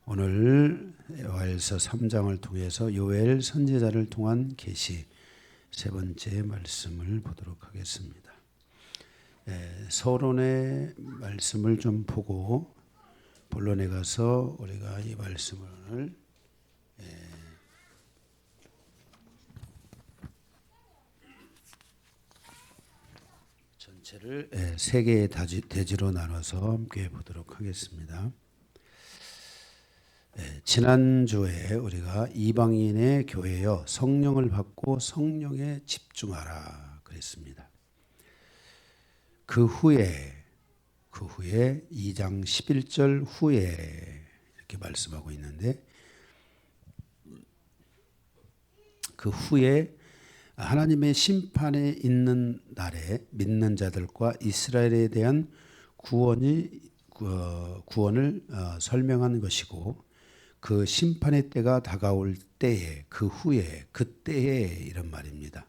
오늘 요엘서 3장을 통해서 요엘 선지자를 통한 계시 세 번째 말씀을 보도록 하겠습니다. 서론의 말씀을 좀 보고 본론에 가서 우리가 이 말씀을 전체를 세 개의 대지로 나눠서 함께 보도록 하겠습니다. 지난주에 우리가 이방인의 교회여 성령을 받고 성령에 집중하라 그랬습니다. 그 후에 2장 11절 후에 이렇게 말씀하고 있는데, 그 후에 하나님의 심판에 있는 날에 믿는 자들과 이스라엘에 대한 구원을 설명한 것이고, 그 심판의 때가 다가올 때에, 그 후에, 그때에 이런 말입니다.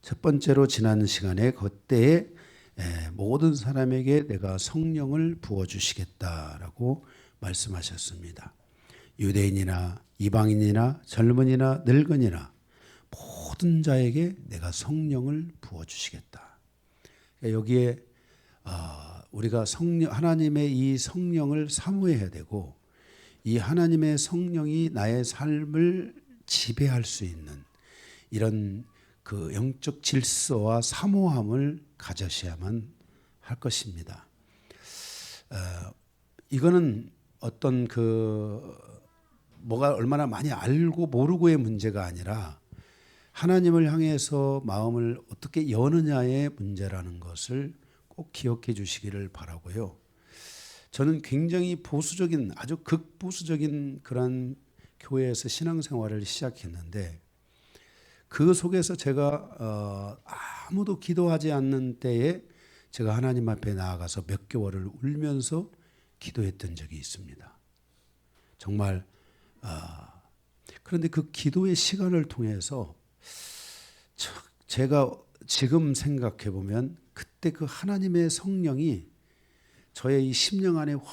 첫 번째로 지난 시간에 그때에 모든 사람에게 내가 성령을 부어주시겠다라고 말씀하셨습니다. 유대인이나 이방인이나 젊은이나 늙은이나 모든 자에게 내가 성령을 부어주시겠다. 여기에 우리가 하나님의 이 성령을 사모해야 되고, 이 하나님의 성령이 나의 삶을 지배할 수 있는 이런 그 영적 질서와 사모함을 가져셔야만 할 것입니다. 이거는 어떤 뭐가 얼마나 많이 알고 모르고의 문제가 아니라 하나님을 향해서 마음을 어떻게 여느냐의 문제라는 것을 꼭 기억해 주시기를 바라고요. 저는 굉장히 보수적인, 아주 극보수적인 그런 교회에서 신앙생활을 시작했는데, 그 속에서 제가 아무도 기도하지 않는 때에 제가 하나님 앞에 나아가서 몇 개월을 울면서 기도했던 적이 있습니다. 정말 그런데 그 기도의 시간을 통해서 제가 지금 생각해 보면 그때 그 하나님의 성령이 저의 이 심령 안에 확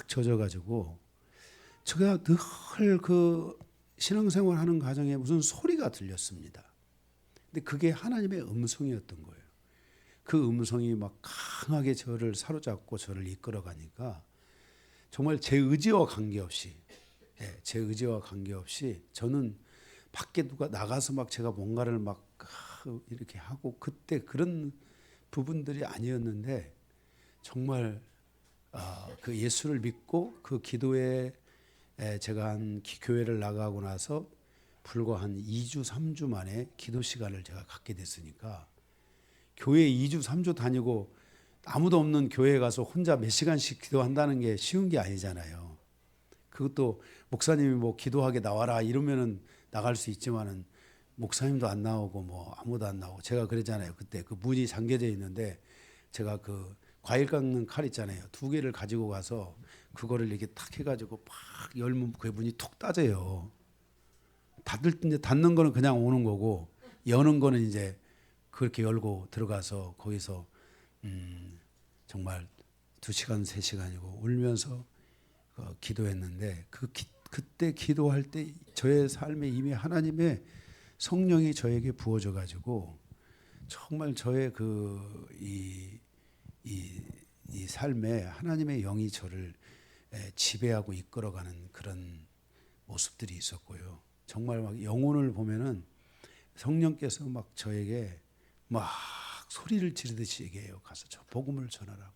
젖어가지고, 제가 늘 그 신앙생활 하는 과정에 무슨 소리가 들렸습니다. 근데 그게 하나님의 음성이었던 거예요. 그 음성이 막 강하게 저를 사로잡고 저를 이끌어가니까 정말 제 의지와 관계없이 저는 밖에 누가 나가서 막 제가 뭔가를 막 이렇게 하고 그때 그런 부분들이 아니었는데, 정말 그 예수를 믿고 그 기도에 제가 한 교회를 나가고 나서 불과 한 2주 3주 만에 기도 시간을 제가 갖게 됐으니까, 교회 2주 3주 다니고 아무도 없는 교회에 가서 혼자 몇 시간씩 기도한다는 게 쉬운 게 아니잖아요. 그것도 목사님이 뭐 기도하게 나와라 이러면은 나갈 수 있지만은 목사님도 안 나오고 뭐 아무도 안 나오고, 제가 그랬잖아요. 그때 그 문이 잠겨져 있는데 제가 그 과일 깎는 칼 있잖아요. 2개를 가지고 가서 그거를 이렇게 탁 해가지고 팍 열면 그 문이 톡 따져요. 닫는 거는 그냥 오는 거고, 여는 거는 이제 그렇게 열고 들어가서 거기서 정말 2시간 3시간이고 울면서 기도했는데, 그때 기도할 때 저의 삶에 이미 하나님의 성령이 저에게 부어져 가지고 정말 저의 이 삶에 하나님의 영이 저를 지배하고 이끌어가는 그런 모습들이 있었고요. 정말 막 영혼을 보면은 성령께서 막 저에게 막 소리를 지르듯이 얘기해요. 가서 저 복음을 전하라고.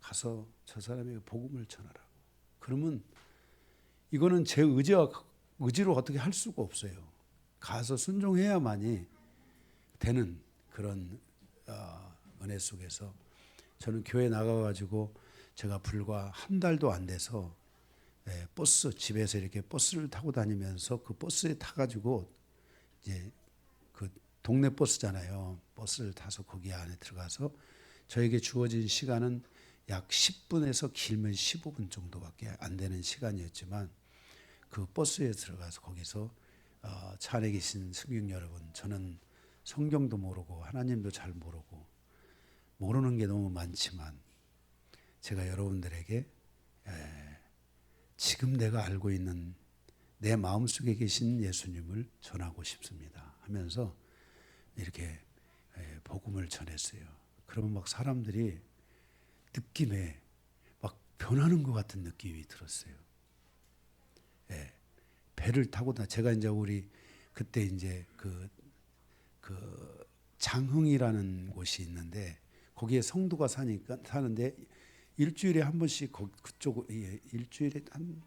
가서 저 사람에게 복음을 전하라고. 그러면 이거는 제 의지로 어떻게 할 수가 없어요. 가서 순종해야만이 되는 그런 은혜 속에서 저는 교회 나가가지고 제가 불과 한 달도 안 돼서 집에서 이렇게 버스를 타고 다니면서 그 버스에 타가지고 이제 그 동네 버스잖아요. 버스를 타서 거기 안에 들어가서 저에게 주어진 시간은 약 10분에서 길면 15분 정도밖에 안 되는 시간이었지만, 그 버스에 들어가서 거기서 차 안에 계신 승객 여러분, 저는 성경도 모르고 하나님도 잘 모르는 게 너무 많지만 제가 여러분들에게 지금 내가 알고 있는 내 마음속에 계신 예수님을 전하고 싶습니다 하면서 이렇게 복음을 전했어요. 그러면 막 사람들이 느낌에 막 변하는 것 같은 느낌이 들었어요. 예, 배를 타고 제가 이제 우리 그때 이제 그 장흥이라는 곳이 있는데 거기에 성도가 사는데 일주일에 한 번씩 그쪽 일주일에 한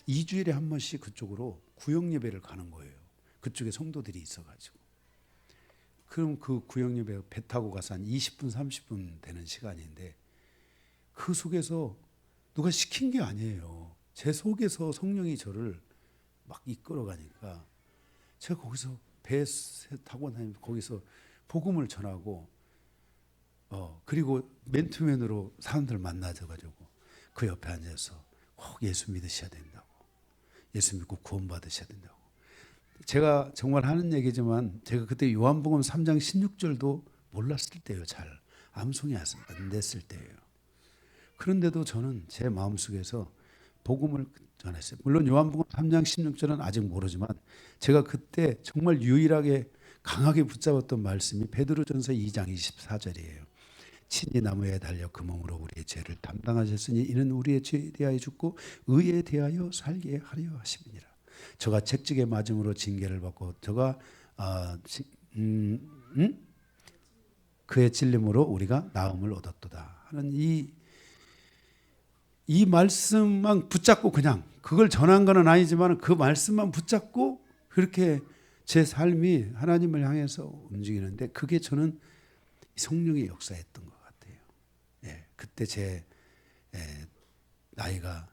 2주일에 한 번씩 그쪽으로 구역 예배를 가는 거예요. 그쪽에 성도들이 있어가지고. 그럼 그 구역 예배 배 타고 가서 한 20분 30분 되는 시간인데 그 속에서 누가 시킨 게 아니에요. 제 속에서 성령이 저를 막 이끌어 가니까 제가 거기서 배 타고 다니면서 거기서 복음을 전하고 그리고 맨투맨으로 사람들 만나져가지고 그 옆에 앉아서 꼭 예수 믿으셔야 된다고, 예수 믿고 구원받으셔야 된다고. 제가 정말 하는 얘기지만 제가 그때 요한복음 3장 16절도 몰랐을 때예요. 잘 암송이 안 됐을 때예요. 그런데도 저는 제 마음속에서 복음을 전했어요. 물론 요한복음 3장 16절은 아직 모르지만 제가 그때 정말 유일하게 강하게 붙잡았던 말씀이 베드로전서 2장 24절이에요. 친히 나무에 달려 그 몸으로 우리의 죄를 담당하셨으니 이는 우리의 죄에 대하여 죽고 의에 대하여 살게 하려 하심이니라. 저가 채찍에 맞음으로 징계를 받고 저가 그의 찔림으로 우리가 나음을 얻었도다 하는 이 말씀만 붙잡고 그냥 그걸 전한 건 아니지만 그 말씀만 붙잡고 그렇게 제 삶이 하나님을 향해서 움직이는데 그게 저는 성령의 역사였던 것 같아요. 예, 그때 제 나이가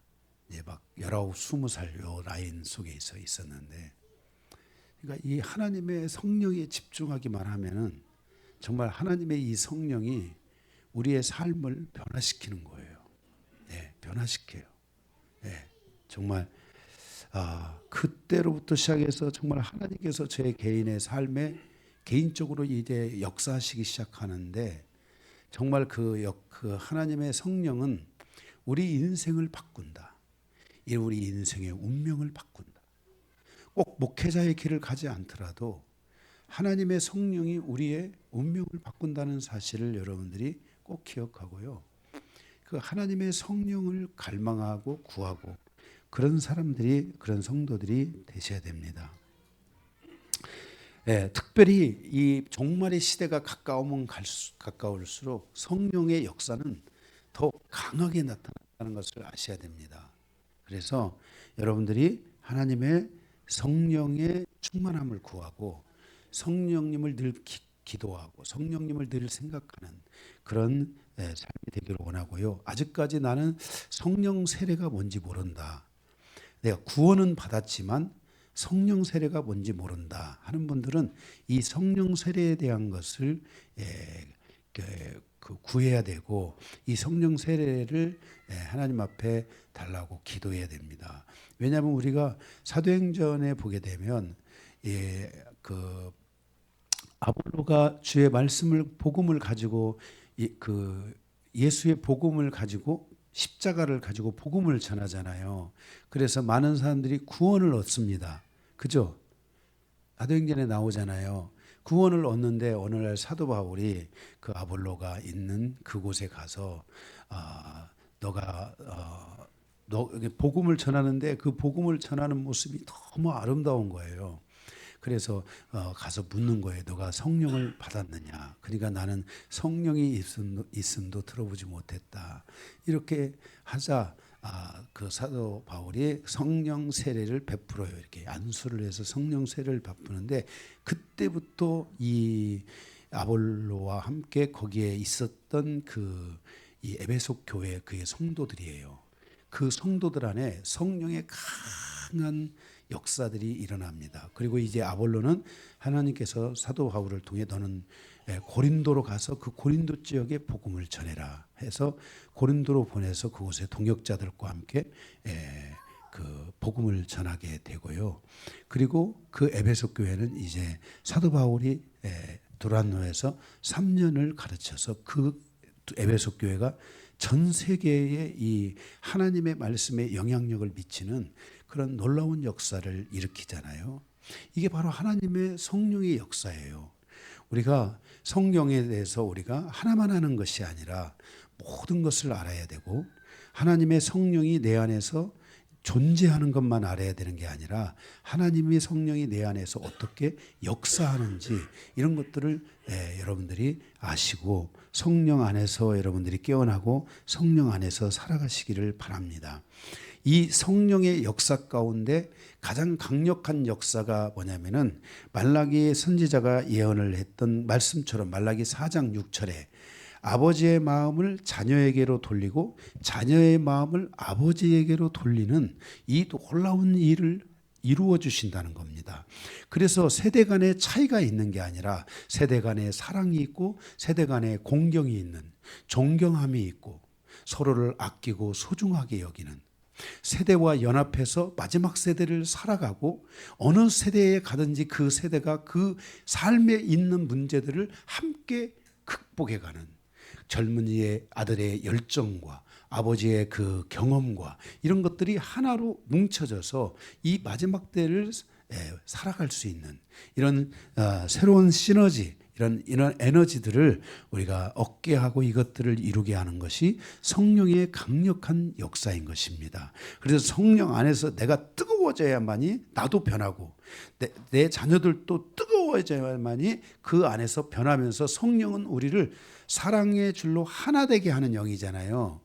이제 막 19, 20살 요 라인 속에 있었는데, 그러니까 이 하나님의 성령에 집중하기만 하면은 정말 하나님의 이 성령이 우리의 삶을 변화시키는 거예요. 예, 변화시켜요. 예, 정말 그때로부터 시작해서 정말 하나님께서 제 개인의 삶에 개인적으로 이제 역사하시기 시작하는데 정말 그 하나님의 성령은 우리 인생을 바꾼다. 우리 인생의 운명을 바꾼다. 꼭 목회자의 길을 가지 않더라도 하나님의 성령이 우리의 운명을 바꾼다는 사실을 여러분들이 꼭 기억하고요. 그 하나님의 성령을 갈망하고 구하고 그런 사람들이, 그런 성도들이 되셔야 됩니다. 예, 특별히 이 종말의 시대가 가까우면 가까울수록 성령의 역사는 더 강하게 나타난다는 것을 아셔야 됩니다. 그래서 여러분들이 하나님의 성령의 충만함을 구하고 성령님을 늘 기도하고 성령님을 늘 생각하는 그런 삶이 되기를 원하고요. 아직까지 나는 성령 세례가 뭔지 모른다. 내가 구원은 받았지만 성령 세례가 뭔지 모른다 하는 분들은 이 성령 세례에 대한 것을 구해야 되고 이 성령 세례를 하나님 앞에 달라고 기도해야 됩니다. 왜냐하면 우리가 사도행전에 보게 되면 그 아볼로가 주의 말씀을 복음을 가지고 예수의 복음을 가지고 십자가를 가지고 복음을 전하잖아요. 그래서 많은 사람들이 구원을 얻습니다. 그죠? 사도행전에 나오잖아요. 구원을 얻는데 어느 날 사도 바울이 그 아볼로가 있는 그곳에 가서 너가 복음을 전하는데 그 복음을 전하는 모습이 너무 아름다운 거예요. 그래서 가서 묻는 거예요. 너가 성령을 받았느냐? 그러니까 나는 성령이 있음도 들어보지 못했다. 이렇게 하자 그 사도 바울이 성령 세례를 베풀어요. 이렇게 안수를 해서 성령 세례를 베푸는데 그때부터 이 아볼로와 함께 거기에 있었던 이 에베소 교회 그의 성도들이에요. 그 성도들 안에 성령의 강한 역사들이 일어납니다. 그리고 이제 아볼로는 하나님께서 사도 바울을 통해 너는 고린도로 가서 그 고린도 지역에 복음을 전해라 해서 고린도로 보내서 그곳에 동역자들과 함께 그 복음을 전하게 되고요. 그리고 그 에베소 교회는 이제 사도 바울이 두란노에서 3년을 가르쳐서 그 에베소 교회가 전 세계에 이 하나님의 말씀에 영향력을 미치는 그런 놀라운 역사를 일으키잖아요. 이게 바로 하나님의 성령의 역사예요. 우리가 성경에 대해서 우리가 하나만 하는 것이 아니라 모든 것을 알아야 되고, 하나님의 성령이 내 안에서 존재하는 것만 알아야 되는 게 아니라 하나님의 성령이 내 안에서 어떻게 역사하는지 이런 것들을 여러분들이 아시고 성령 안에서 여러분들이 깨어나고 성령 안에서 살아가시기를 바랍니다. 이 성령의 역사 가운데 가장 강력한 역사가 뭐냐면은 말라기 선지자가 예언을 했던 말씀처럼 말라기 4장 6절에 아버지의 마음을 자녀에게로 돌리고 자녀의 마음을 아버지에게로 돌리는 이 놀라운 일을 이루어 주신다는 겁니다. 그래서 세대 간의 차이가 있는 게 아니라 세대 간의 사랑이 있고 세대 간의 공경이 있는, 존경함이 있고 서로를 아끼고 소중하게 여기는, 세대와 연합해서 마지막 세대를 살아가고 어느 세대에 가든지 그 세대가 그 삶에 있는 문제들을 함께 극복해가는, 젊은이의 아들의 열정과 아버지의 그 경험과 이런 것들이 하나로 뭉쳐져서 이 마지막 때를 살아갈 수 있는 이런 새로운 시너지, 이런 에너지들을 우리가 얻게 하고 이것들을 이루게 하는 것이 성령의 강력한 역사인 것입니다. 그래서 성령 안에서 내가 뜨거워져야만이 나도 변하고 내 자녀들도 뜨거워져야만이 그 안에서 변하면서, 성령은 우리를 사랑의 줄로 하나 되게 하는 영이잖아요.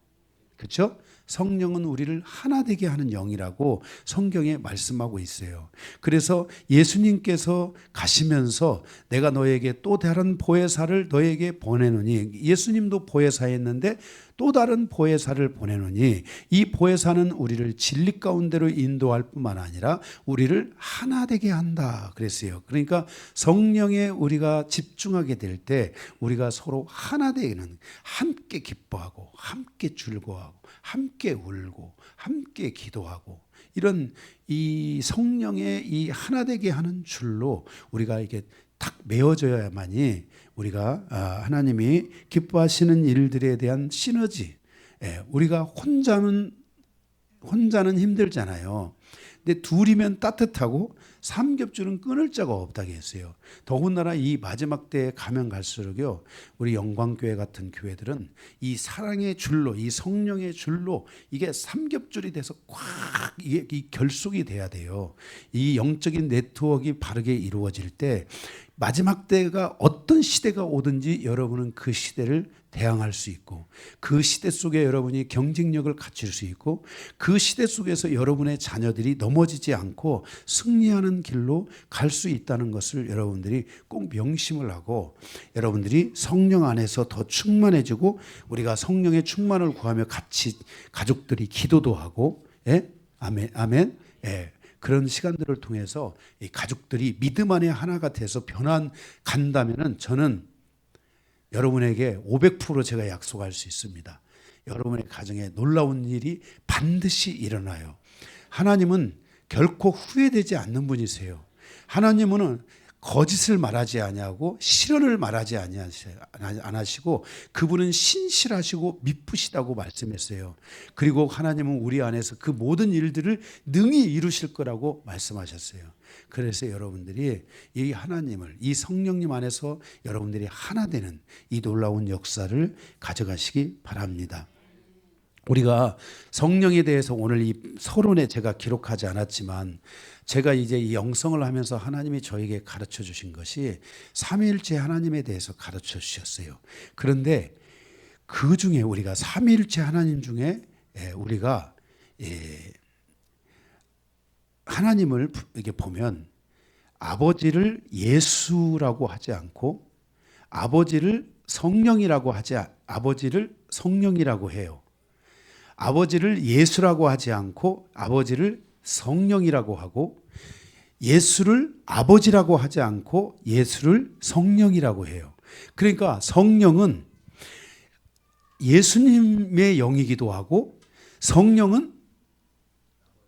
그렇죠? 성령은 우리를 하나 되게 하는 영이라고 성경에 말씀하고 있어요. 그래서 예수님께서 가시면서 내가 너에게 또 다른 보혜사를 너에게 보내노니, 예수님도 보혜사였는데 또 다른 보혜사를 보내노니 이 보혜사는 우리를 진리 가운데로 인도할 뿐만 아니라 우리를 하나 되게 한다 그랬어요. 그러니까 성령에 우리가 집중하게 될 때 우리가 서로 하나 되는, 함께 기뻐하고 함께 즐거워하고 함께 울고 함께 기도하고, 이런 이 성령의 이 하나 되게 하는 줄로 우리가 이게 딱 메어져야만이 우리가 하나님이 기뻐하시는 일들에 대한 시너지, 우리가 혼자는 힘들잖아요. 근데 둘이면 따뜻하고 삼겹줄은 끊을 자가 없다고 했어요. 더군다나 이 마지막 때에 가면 갈수록요, 우리 영광교회 같은 교회들은 이 사랑의 줄로, 이 성령의 줄로 이게 삼겹줄이 돼서 꽉 이게 결속이 돼야 돼요. 이 영적인 네트워크가 바르게 이루어질 때 마지막 때가 어떤 시대가 오든지 여러분은 그 시대를 대항할 수 있고, 그 시대 속에 여러분이 경쟁력을 갖출 수 있고, 그 시대 속에서 여러분의 자녀들이 넘어지지 않고 승리하는 길로 갈 수 있다는 것을 여러분들이 꼭 명심을 하고, 여러분들이 성령 안에서 더 충만해지고, 우리가 성령의 충만을 구하며 같이 가족들이 기도도 하고, 아멘, 아멘. 그런 시간들을 통해서 이 가족들이 믿음 안에 하나가 돼서 간다면은 저는 여러분에게 500% 제가 약속할 수 있습니다. 여러분의 가정에 놀라운 일이 반드시 일어나요. 하나님은 결코 후회되지 않는 분이세요. 하나님은 거짓을 말하지 아니하고 실언을 말하지 않으시고 그분은 신실하시고 미쁘시다고 말씀했어요. 그리고 하나님은 우리 안에서 그 모든 일들을 능히 이루실 거라고 말씀하셨어요. 그래서 여러분들이 이 하나님을, 이 성령님 안에서 여러분들이 하나 되는 이 놀라운 역사를 가져가시기 바랍니다. 우리가 성령에 대해서 오늘 이 서론에 제가 기록하지 않았지만, 제가 이제 이 영성을 하면서 하나님이 저에게 가르쳐 주신 것이 삼위일체 하나님에 대해서 가르쳐 주셨어요. 그런데 그 중에 우리가 삼위일체 하나님 중에 우리가 하나님을 이렇게 보면 아버지를 예수라고 하지 않고 아버지를 성령이라고 아버지를 성령이라고 해요. 아버지를 예수라고 하지 않고 아버지를 성령이라고 하고, 예수를 아버지라고 하지 않고 예수를 성령이라고 해요. 그러니까 성령은 예수님의 영이기도 하고 성령은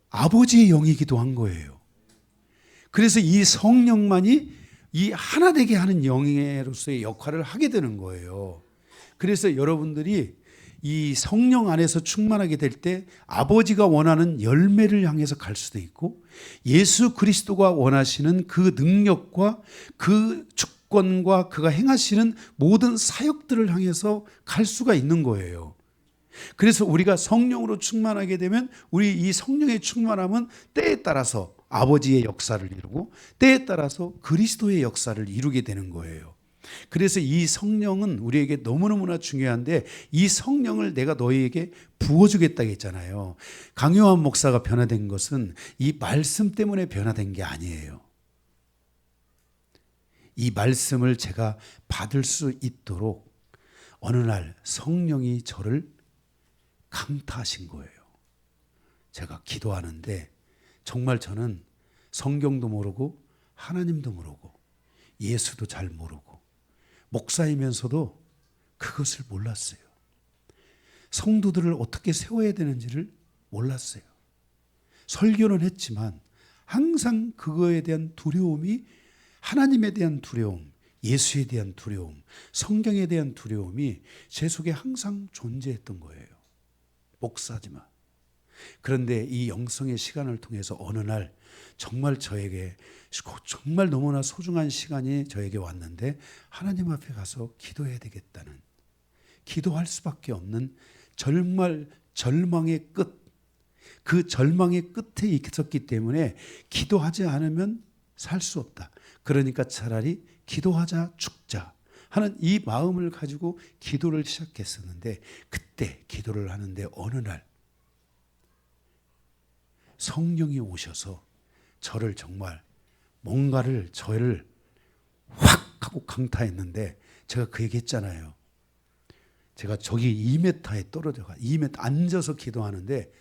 아버지의 영이기도 한 거예요. 그래서 이 성령만이 이 하나 되게 하는 영으로서의 역할을 하게 되는 거예요. 그래서 여러분들이 이 성령 안에서 충만하게 될 때 아버지가 원하는 열매를 향해서 갈 수도 있고 예수 그리스도가 원하시는 그 능력과 그 주권과 그가 행하시는 모든 사역들을 향해서 갈 수가 있는 거예요. 그래서 우리가 성령으로 충만하게 되면 우리 이 성령의 충만함은 때에 따라서 아버지의 역사를 이루고 때에 따라서 그리스도의 역사를 이루게 되는 거예요. 그래서 이 성령은 우리에게 너무너무나 중요한데 이 성령을 내가 너희에게 부어주겠다고 했잖아요. 강요한 목사가 변화된 것은 이 말씀 때문에 변화된 게 아니에요. 이 말씀을 제가 받을 수 있도록 어느 날 성령이 저를 강타하신 거예요. 제가 기도하는데 정말 저는 성경도 모르고 하나님도 모르고 예수도 잘 모르고 목사이면서도 그것을 몰랐어요. 성도들을 어떻게 세워야 되는지를 몰랐어요. 설교는 했지만 항상 그거에 대한 두려움이 하나님에 대한 두려움, 예수에 대한 두려움, 성경에 대한 두려움이 제 속에 항상 존재했던 거예요. 목사지만. 그런데 이 영성의 시간을 통해서 어느 날 정말 저에게 정말 너무나 소중한 시간이 저에게 왔는데 하나님 앞에 가서 기도해야 되겠다는, 기도할 수밖에 없는 정말 절망의 끝, 그 절망의 끝에 있었기 때문에 기도하지 않으면 살 수 없다. 그러니까 차라리 기도하자 죽자 하는 이 마음을 가지고 기도를 시작했었는데 그때 기도를 하는데 어느 날 성령이 오셔서 저를 정말 뭔가를 저를 확 하고 강타했는데 제가 그 얘기 했잖아요. 제가 저기 2m에 떨어져가 2m 앉아서 기도하는데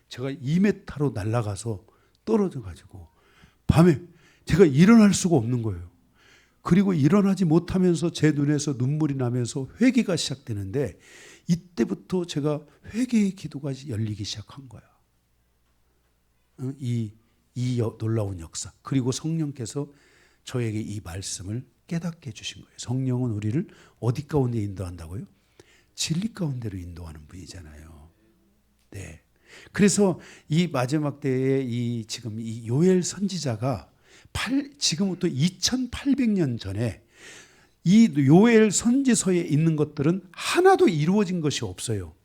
제가 2m로 날아가서 떨어져 가지고 밤에 제가 일어날 수가 없는 거예요. 그리고 일어나지 못하면서 제 눈에서 눈물이 나면서 회개가 시작되는데 이때부터 제가 회개의 기도가 열리기 시작한 거야. 이 놀라운 역사. 그리고 성령께서 저에게 이 말씀을 깨닫게 해주신 거예요. 성령은 우리를 어디 가운데 인도한다고요? 진리 가운데로 인도하는 분이잖아요. 네. 그래서 이 마지막 때에 지금 이 요엘 선지자가 지금부터 2800년 전에 이 요엘 선지서에 있는 것들은 하나도 이루어진 것이 없어요.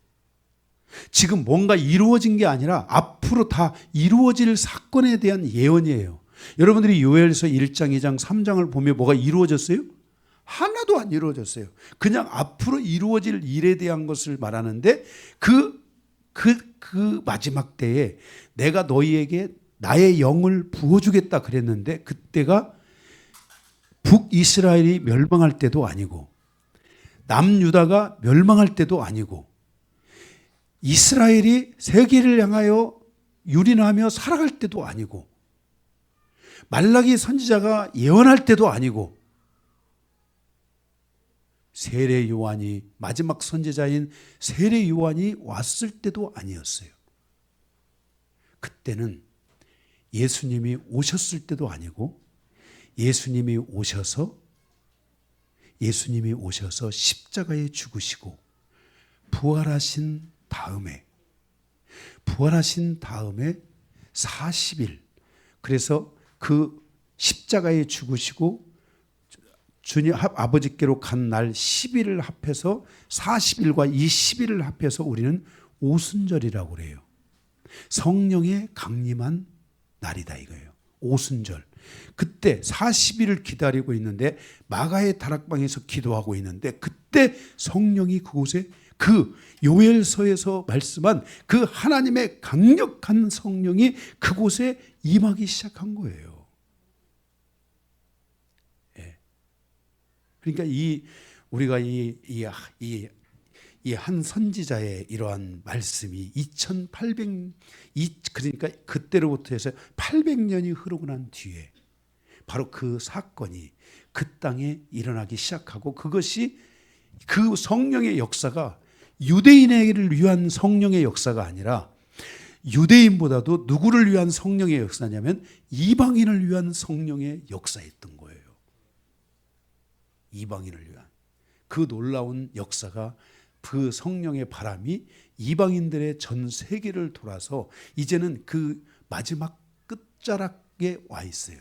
지금 뭔가 이루어진 게 아니라 앞으로 다 이루어질 사건에 대한 예언이에요. 여러분들이 요엘서 1장, 2장, 3장을 보면 뭐가 이루어졌어요? 하나도 안 이루어졌어요. 그냥 앞으로 이루어질 일에 대한 것을 말하는데 그 마지막 때에 내가 너희에게 나의 영을 부어주겠다 그랬는데 그때가 북이스라엘이 멸망할 때도 아니고 남유다가 멸망할 때도 아니고 이스라엘이 세계를 향하여 유린하며 살아갈 때도 아니고 말라기 선지자가 예언할 때도 아니고 세례 요한이 마지막 선지자인 세례 요한이 왔을 때도 아니었어요. 그때는 예수님이 오셨을 때도 아니고 예수님이 오셔서 십자가에 죽으시고 부활하신 다음에 40일, 그래서 그 십자가에 죽으시고 주님 아버지께로 간 날 10일을 합해서 40일과 이 10일을 합해서 우리는 오순절이라고 그래요. 성령의 강림한 날이다 이거예요. 오순절. 그때 40일을 기다리고 있는데 마가의 다락방에서 기도하고 있는데 그때 성령이 그곳에 그 요엘서에서 말씀한 그 하나님의 강력한 성령이 그곳에 임하기 시작한 거예요. 예. 그러니까 우리가 이 한 선지자의 이러한 말씀이 그러니까 그때로부터 해서 800년이 흐르고 난 뒤에 바로 그 사건이 그 땅에 일어나기 시작하고 그것이 그 성령의 역사가 유대인을 위한 성령의 역사가 아니라 유대인보다도 누구를 위한 성령의 역사냐면 이방인을 위한 성령의 역사였던 거예요. 이방인을 위한 그 놀라운 역사가 그 성령의 바람이 이방인들의 전 세계를 돌아서 이제는 그 마지막 끝자락에 와 있어요.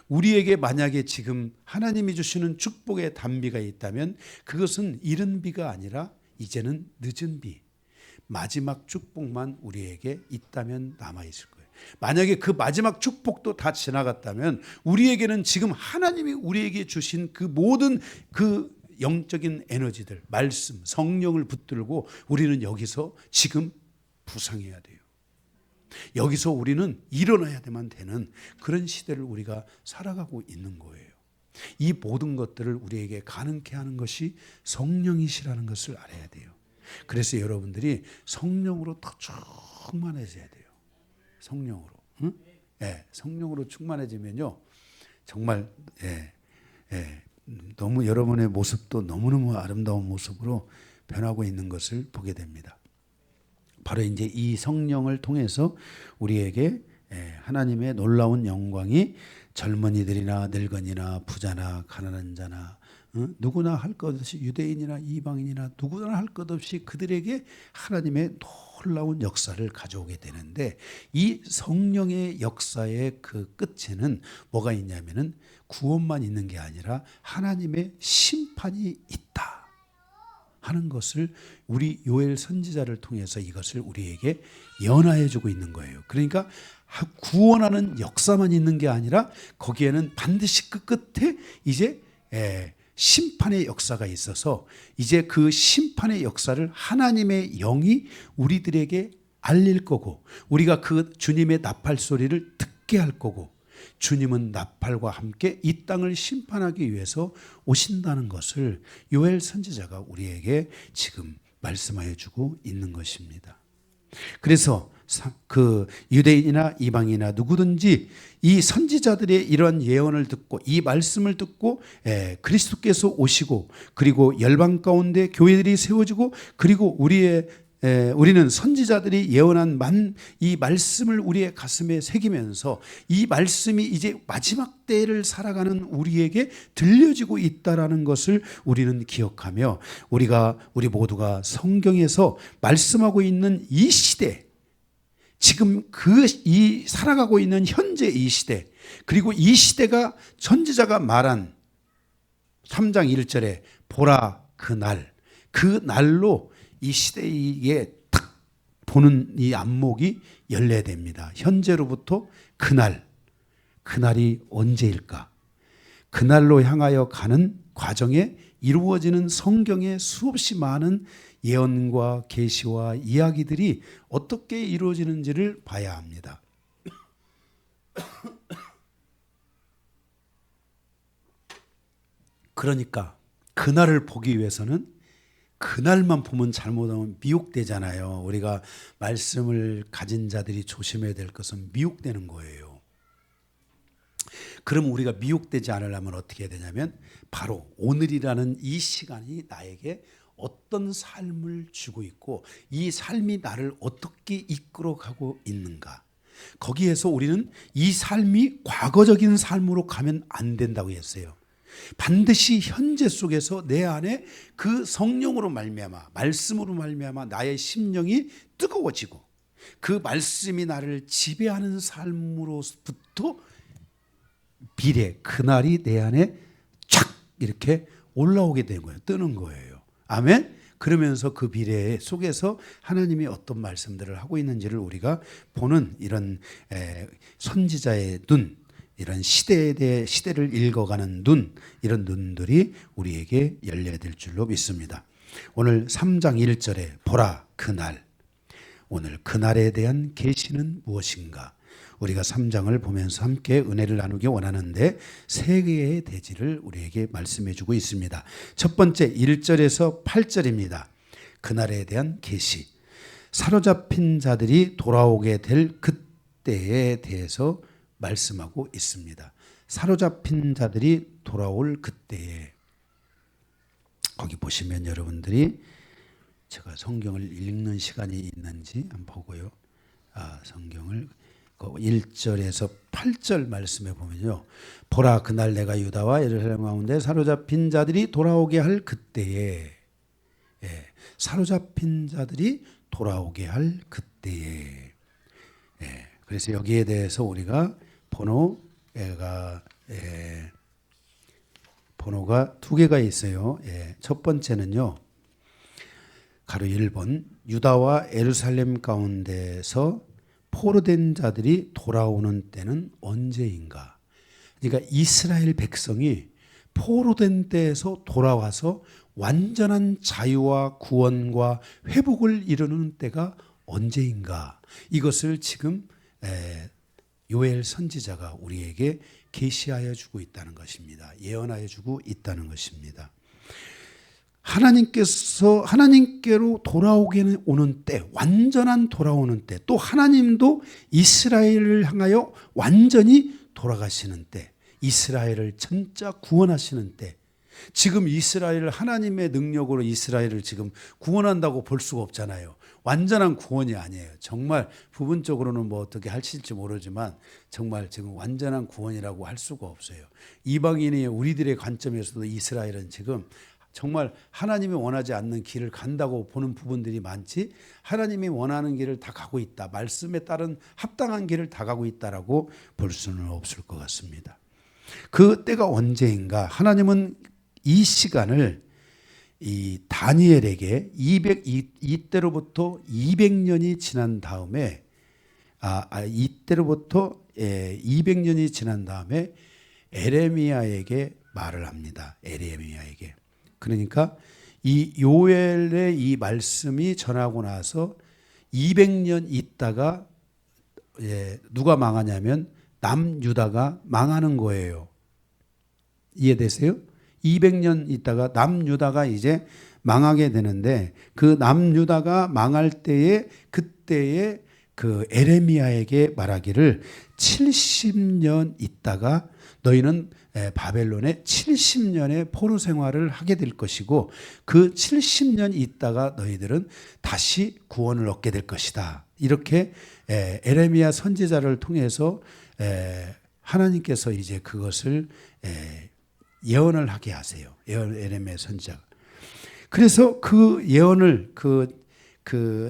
우리에게 만약에 지금 하나님이 주시는 축복의 단비가 있다면 그것은 이른 비가 아니라 이제는 늦은 비, 마지막 축복만 우리에게 있다면 남아있을 거예요. 만약에 그 마지막 축복도 다 지나갔다면 우리에게는 지금 하나님이 우리에게 주신 그 모든 그 영적인 에너지들, 말씀, 성령을 붙들고 우리는 여기서 지금 부상해야 돼요. 여기서 우리는 일어나야만 되는 그런 시대를 우리가 살아가고 있는 거예요. 이 모든 것들을 우리에게 가능케 하는 것이 성령이시라는 것을 알아야 돼요. 그래서 여러분들이 성령으로 더 충만해져야 돼요. 성령으로. 응? 예, 성령으로 충만해지면요. 정말 너무 여러분의 모습도 너무너무 아름다운 모습으로 변하고 있는 것을 보게 됩니다. 바로 이제 이 성령을 통해서 우리에게 하나님의 놀라운 영광이 젊은이들이나 늙은이나 부자나 가난한 자나 누구나 할 것 없이 유대인이나 이방인이나 누구나 할 것 없이 그들에게 하나님의 놀라운 역사를 가져오게 되는데 이 성령의 역사의 그 끝에는 뭐가 있냐면은 구원만 있는 게 아니라 하나님의 심판이 있다 하는 것을 우리 요엘 선지자를 통해서 이것을 우리에게 연화해 주고 있는 거예요. 그러니까 구원하는 역사만 있는 게 아니라 거기에는 반드시 그 끝에 이제 심판의 역사가 있어서 이제 그 심판의 역사를 하나님의 영이 우리들에게 알릴 거고 우리가 그 주님의 나팔 소리를 듣게 할 거고 주님은 나팔과 함께 이 땅을 심판하기 위해서 오신다는 것을 요엘 선지자가 우리에게 지금 말씀하여 주고 있는 것입니다. 그래서 그 유대인이나 이방인이나 누구든지 이 선지자들의 이러한 예언을 듣고 이 말씀을 듣고 그리스도께서 오시고 그리고 열방 가운데 교회들이 세워지고 그리고 우리는 선지자들이 예언한 이 말씀을 우리의 가슴에 새기면서 이 말씀이 이제 마지막 때를 살아가는 우리에게 들려지고 있다라는 것을 우리는 기억하며 우리 모두가 성경에서 말씀하고 있는 이 시대 지금 이 살아가고 있는 현재 이 시대 그리고 이 시대가 선지자가 말한 3장 1절에 보라 그 날로 이 시대에 딱 보는 이 안목이 열려야 됩니다. 현재로부터 그날이 언제일까? 그날로 향하여 가는 과정에 이루어지는 성경의 수없이 많은 예언과 계시와 이야기들이 어떻게 이루어지는지를 봐야 합니다. 그러니까 그날을 보기 위해서는 그날만 보면 잘못하면 미혹되잖아요. 우리가 말씀을 가진 자들이 조심해야 될 것은 미혹되는 거예요. 그럼 우리가 미혹되지 않으려면 어떻게 해야 되냐면 바로 오늘이라는 이 시간이 나에게 어떤 삶을 주고 있고 이 삶이 나를 어떻게 이끌어가고 있는가. 거기에서 우리는 이 삶이 과거적인 삶으로 가면 안 된다고 했어요. 반드시 현재 속에서 내 안에 그 성령으로 말미암아 말씀으로 말미암아 나의 심령이 뜨거워지고 그 말씀이 나를 지배하는 삶으로부터 미래 그날이 내 안에 쫙 이렇게 올라오게 되는 거예요. 뜨는 거예요. 아멘. 그러면서 그 미래 속에서 하나님이 어떤 말씀들을 하고 있는지를 우리가 보는 이런 선지자의 눈, 이런 시대에 대해 시대를 읽어가는 눈, 이런 눈들이 우리에게 열려야 될 줄로 믿습니다. 오늘 3장 1절에 보라 그날, 오늘 그날에 대한 계시는 무엇인가? 우리가 3장을 보면서 함께 은혜를 나누기 원하는데 세 개의 대지를 우리에게 말씀해 주고 있습니다. 첫 번째 1절에서 8절입니다. 그날에 대한 계시. 사로잡힌 자들이 돌아오게 될 그때에 대해서 말씀하고 있습니다. 사로잡힌 자들이 돌아올 그때에 거기 보시면 여러분들이 제가 성경을 읽는 시간이 있는지 한번 보고요. 성경을 1절에서 8절 말씀에 보면요. 보라 그날 내가 유다와 예루살렘 가운데 사로잡힌 자들이 돌아오게 할 그때에 사로잡힌 자들이 돌아오게 할 그때에. 그래서 여기에 대해서 우리가 번호가 두 개가 있어요. 첫 번째는요, 가로 1번, 유다와 예루살렘 가운데서 포로된 자들이 돌아오는 때는 언제인가? 그러니까 이스라엘 백성이 포로된 때에서 돌아와서 완전한 자유와 구원과 회복을 이루는 때가 언제인가? 이것을 지금 요엘 선지자가 우리에게 계시하여 주고 있다는 것입니다. 예언하여 주고 있다는 것입니다. 하나님께로 돌아오게 오는 때, 완전한 돌아오는 때, 또 하나님도 이스라엘을 향하여 완전히 돌아가시는 때, 이스라엘을 진짜 구원하시는 때, 지금 이스라엘을 하나님의 능력으로 이스라엘을 지금 구원한다고 볼 수가 없잖아요. 완전한 구원이 아니에요. 정말 부분적으로는 뭐 어떻게 하실지 모르지만 정말 지금 완전한 구원이라고 할 수가 없어요. 이방인이 우리들의 관점에서도 이스라엘은 지금 정말 하나님이 원하지 않는 길을 간다고 보는 부분들이 많지, 하나님이 원하는 길을 다 가고 있다, 말씀에 따른 합당한 길을 다 가고 있다라고 볼 수는 없을 것 같습니다. 그 때가 언제인가? 하나님은 이 시간을 이 다니엘에게 이때로부터 200년이 지난 다음에 이때로부터 200년이 지난 다음에 에레미야에게 말을 합니다. 에레미야에게. 그러니까 이 요엘의 이 말씀이 전하고 나서 200년 있다가 누가 망하냐면 남유다가 망하는 거예요. 이해되세요? 200년 있다가 남유다가 이제 망하게 되는데, 그 남유다가 망할 때에 그때에 그 에레미야에게 말하기를 70년 있다가 너희는 바벨론에 70년의 포로 생활을 하게 될 것이고, 그 70년 있다가 너희들은 다시 구원을 얻게 될 것이다. 이렇게 에레미야 선지자를 통해서 하나님께서 이제 그것을 예언을 하게 하세요. 에레미야 선지자가. 그래서 그 예언을 그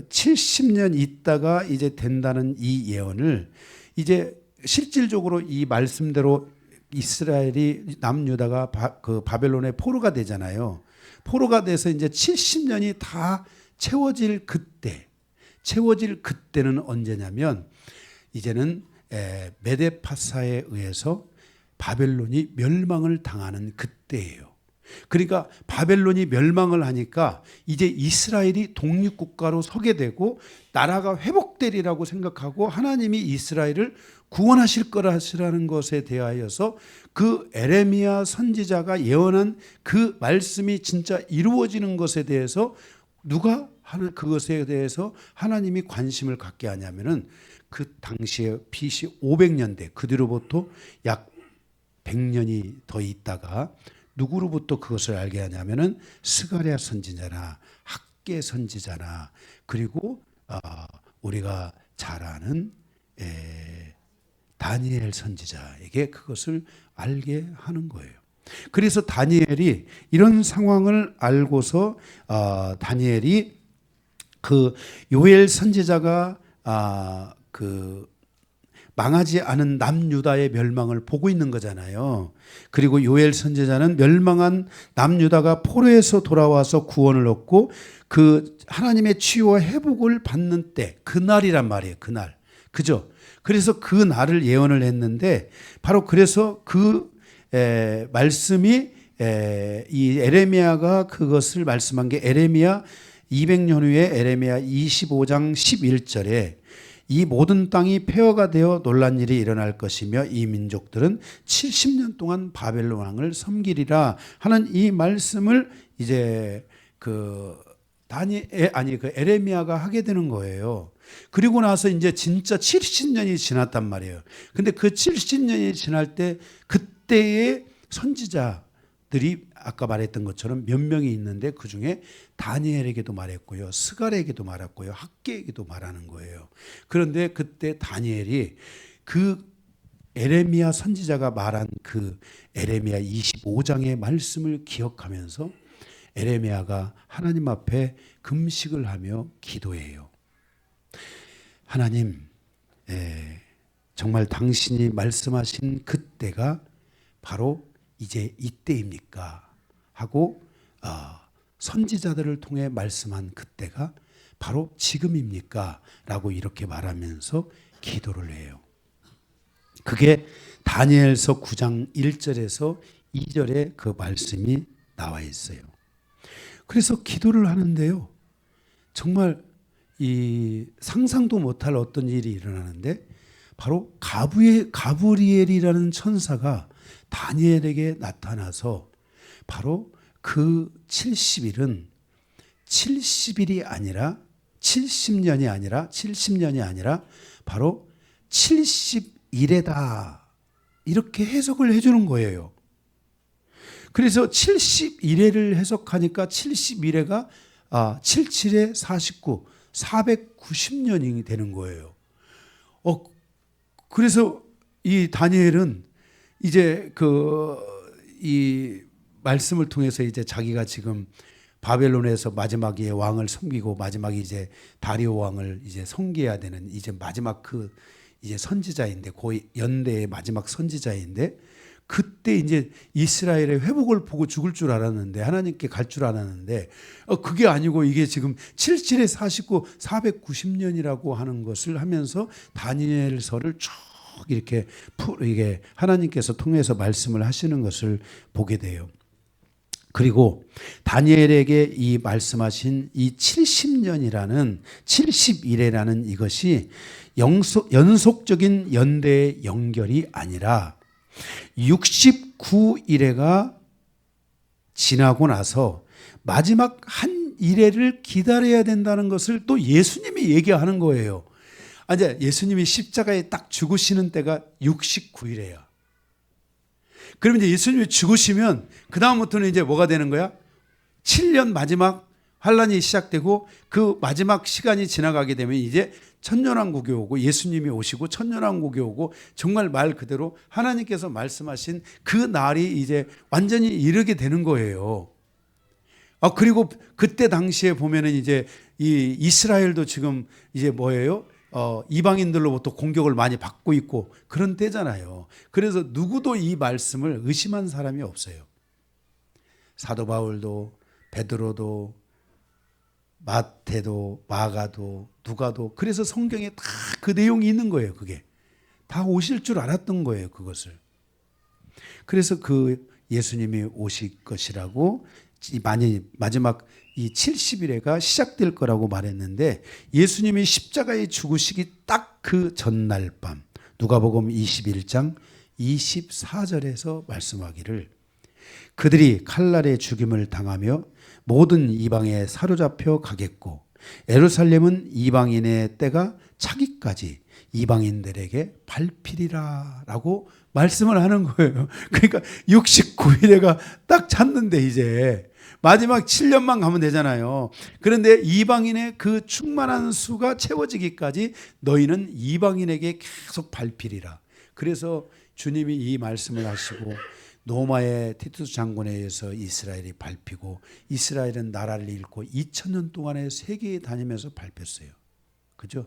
70년 있다가 이제 된다는 이 예언을 이제 실질적으로 이 말씀대로 이스라엘이 남유다가 그 바벨론의 포로가 되잖아요. 포로가 돼서 이제 70년이 다 채워질 그때는 언제냐면 이제는 메데파사에 의해서 바벨론이 멸망을 당하는 그때예요. 그러니까 바벨론이 멸망을 하니까 이제 이스라엘이 독립국가로 서게 되고 나라가 회복되리라고 생각하고 하나님이 이스라엘을 구원하실 거라는 것에 대하여서 그 에레미야 선지자가 예언한 그 말씀이 진짜 이루어지는 것에 대해서 누가 그것에 대해서 하나님이 관심을 갖게 하냐면은 그 당시에 BC 500년대 그 뒤로부터 약 100년이 더 있다가 누구로부터 그것을 알게 하냐면은 스가랴 선지자나 학개 선지자나 그리고 우리가 잘 아는 다니엘 선지자에게 그것을 알게 하는 거예요. 그래서 다니엘이 이런 상황을 알고서 다니엘이 그 요엘 선지자가 그 망하지 않은 남유다의 멸망을 보고 있는 거잖아요. 그리고 요엘 선지자는 멸망한 남유다가 포로에서 돌아와서 구원을 얻고 그 하나님의 치유와 회복을 받는 때, 그날이란 말이에요. 그날. 그죠? 그래서 그 날을 예언을 했는데 바로 그래서 그 말씀이 이 에레미야가 그것을 말씀한 게 에레미야 200년 후에 에레미야 25장 11절에 이 모든 땅이 폐허가 되어 놀란 일이 일어날 것이며 이 민족들은 70년 동안 바벨론 왕을 섬기리라 하는 이 말씀을 이제 그 에레미야가 하게 되는 거예요. 그리고 나서 이제 진짜 70년이 지났단 말이에요. 근데 그 70년이 지날 때 그때의 선지자들이 아까 말했던 것처럼 몇 명이 있는데 그중에 다니엘에게도 말했고요. 스가랴에게도 말했고요. 학개에게도 말하는 거예요. 그런데 그때 다니엘이 그 에레미야 선지자가 말한 그 에레미야 25장의 말씀을 기억하면서 에레미야가 하나님 앞에 금식을 하며 기도해요. 하나님, 정말 당신이 말씀하신 그때가 바로 이제 이때입니까? 하고 선지자들을 통해 말씀한 그때가 바로 지금입니까? 라고 이렇게 말하면서 기도를 해요. 그게 다니엘서 9장 1절에서 2절에 그 말씀이 나와 있어요. 그래서 기도를 하는데요. 정말 이 상상도 못할 어떤 일이 일어나는데 바로 가브리엘이라는 천사가 다니엘에게 나타나서 바로 그 70일은 70일이 아니라 70년이 아니라 바로 70일에다 이렇게 해석을 해주는 거예요. 그래서 71회를 해석하니까 71회가 77에 49, 490년이 되는 거예요. 그래서 이 다니엘은 이제 이 말씀을 통해서 이제 자기가 지금 바벨론에서 마지막에 왕을 섬기고 마지막에 이제 다리오 왕을 이제 섬겨야 되는 이제 마지막 그 이제 선지자인데 거의 연대의 마지막 선지자인데 그때 이제 이스라엘의 회복을 보고 죽을 줄 알았는데 하나님께 갈 줄 알았는데 그게 아니고 이게 지금 77에 49, 490년이라고 하는 것을 하면서 다니엘서를 쭉 이렇게 이게 하나님께서 통해서 말씀을 하시는 것을 보게 돼요. 그리고 다니엘에게 이 말씀하신 이 70년이라는 70일이라는 이것이 연속적인 연대의 연결이 아니라 69일회가 지나고 나서 마지막 한 일회를 기다려야 된다는 것을 또 예수님이 얘기하는 거예요. 이제 예수님이 십자가에 딱 죽으시는 때가 69일이에요. 그러면 이제 예수님이 죽으시면 그 다음부터는 이제 뭐가 되는 거야? 7년 마지막 환란이 시작되고 그 마지막 시간이 지나가게 되면 이제 천년왕국이 오고 예수님이 오시고 천년왕국이 오고 정말 말 그대로 하나님께서 말씀하신 그 날이 이제 완전히 이르게 되는 거예요. 그리고 그때 당시에 보면은 이제 이 이스라엘도 지금 이제 뭐예요? 이방인들로부터 공격을 많이 받고 있고 그런 때잖아요. 그래서 누구도 이 말씀을 의심한 사람이 없어요. 사도 바울도 베드로도 마태도 마가도 누가도 그래서 성경에 다 그 내용이 있는 거예요. 그게 다 오실 줄 알았던 거예요. 그것을. 그래서 그 예수님이 오실 것이라고 마지막 이 70일회가 시작될 거라고 말했는데 예수님이 십자가에 죽으시기 딱 그 전날 밤 누가복음 21장 24절에서 말씀하기를 그들이 칼날에 죽임을 당하며 모든 이방에 사로잡혀 가겠고 예루살렘은 이방인의 때가 차기까지 이방인들에게 밟히리라 라고 말씀을 하는 거예요. 그러니까 69일에가 딱 찼는데 이제 마지막 7년만 가면 되잖아요. 그런데 이방인의 그 충만한 수가 채워지기까지 너희는 이방인에게 계속 밟히리라. 그래서 주님이 이 말씀을 하시고 로마의 티투스 장군에 의해서 이스라엘이 밟히고 이스라엘은 나라를 잃고 2000년 동안에 세계에 다니면서 밟혔어요. 그죠?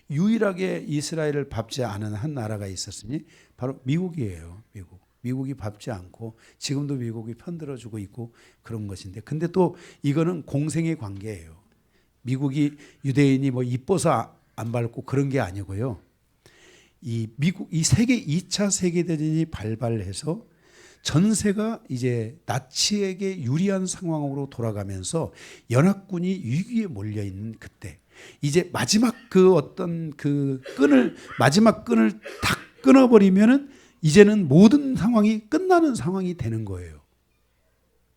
유일하게 이스라엘을 밟지 않은 한 나라가 있었으니 바로 미국이에요. 미국이 밟지 않고 지금도 미국이 편들어주고 있고 그런 것인데 근데 또 이거는 공생의 관계예요. 미국이 유대인이 뭐 이뻐서 안 밟고 그런 게 아니고요. 이 세계 2차 세계대전이 발발해서 전세가 이제 나치에게 유리한 상황으로 돌아가면서 연합군이 위기에 몰려 있는 그때 이제 마지막 마지막 끈을 탁 끊어버리면은 이제는 모든 상황이 끝나는 상황이 되는 거예요.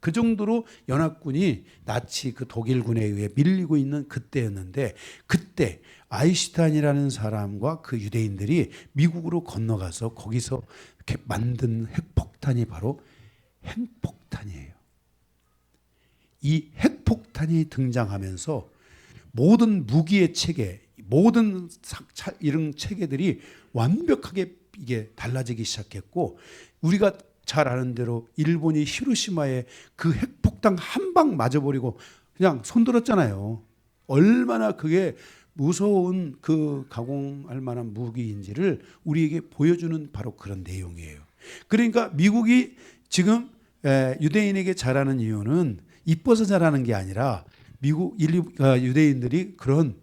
그 정도로 연합군이 나치 그 독일군에 의해 밀리고 있는 그때였는데 그때 아인슈타인이라는 사람과 그 유대인들이 미국으로 건너가서 거기서 이렇게 만든 핵폭탄이 바로 핵폭탄이에요. 이 핵폭탄이 등장하면서 모든 무기의 체계, 모든 이런 체계들이 완벽하게 이게 달라지기 시작했고 우리가 잘 아는 대로 일본이 히로시마에 그 핵폭탄 한 방 맞아버리고 그냥 손들었잖아요. 얼마나 그게 무서운 그 가공할 만한 무기인지를 우리에게 보여주는 바로 그런 내용이에요. 그러니까 미국이 지금 유대인에게 잘하는 이유는 이뻐서 잘하는 게 아니라 미국 유대인들이 그런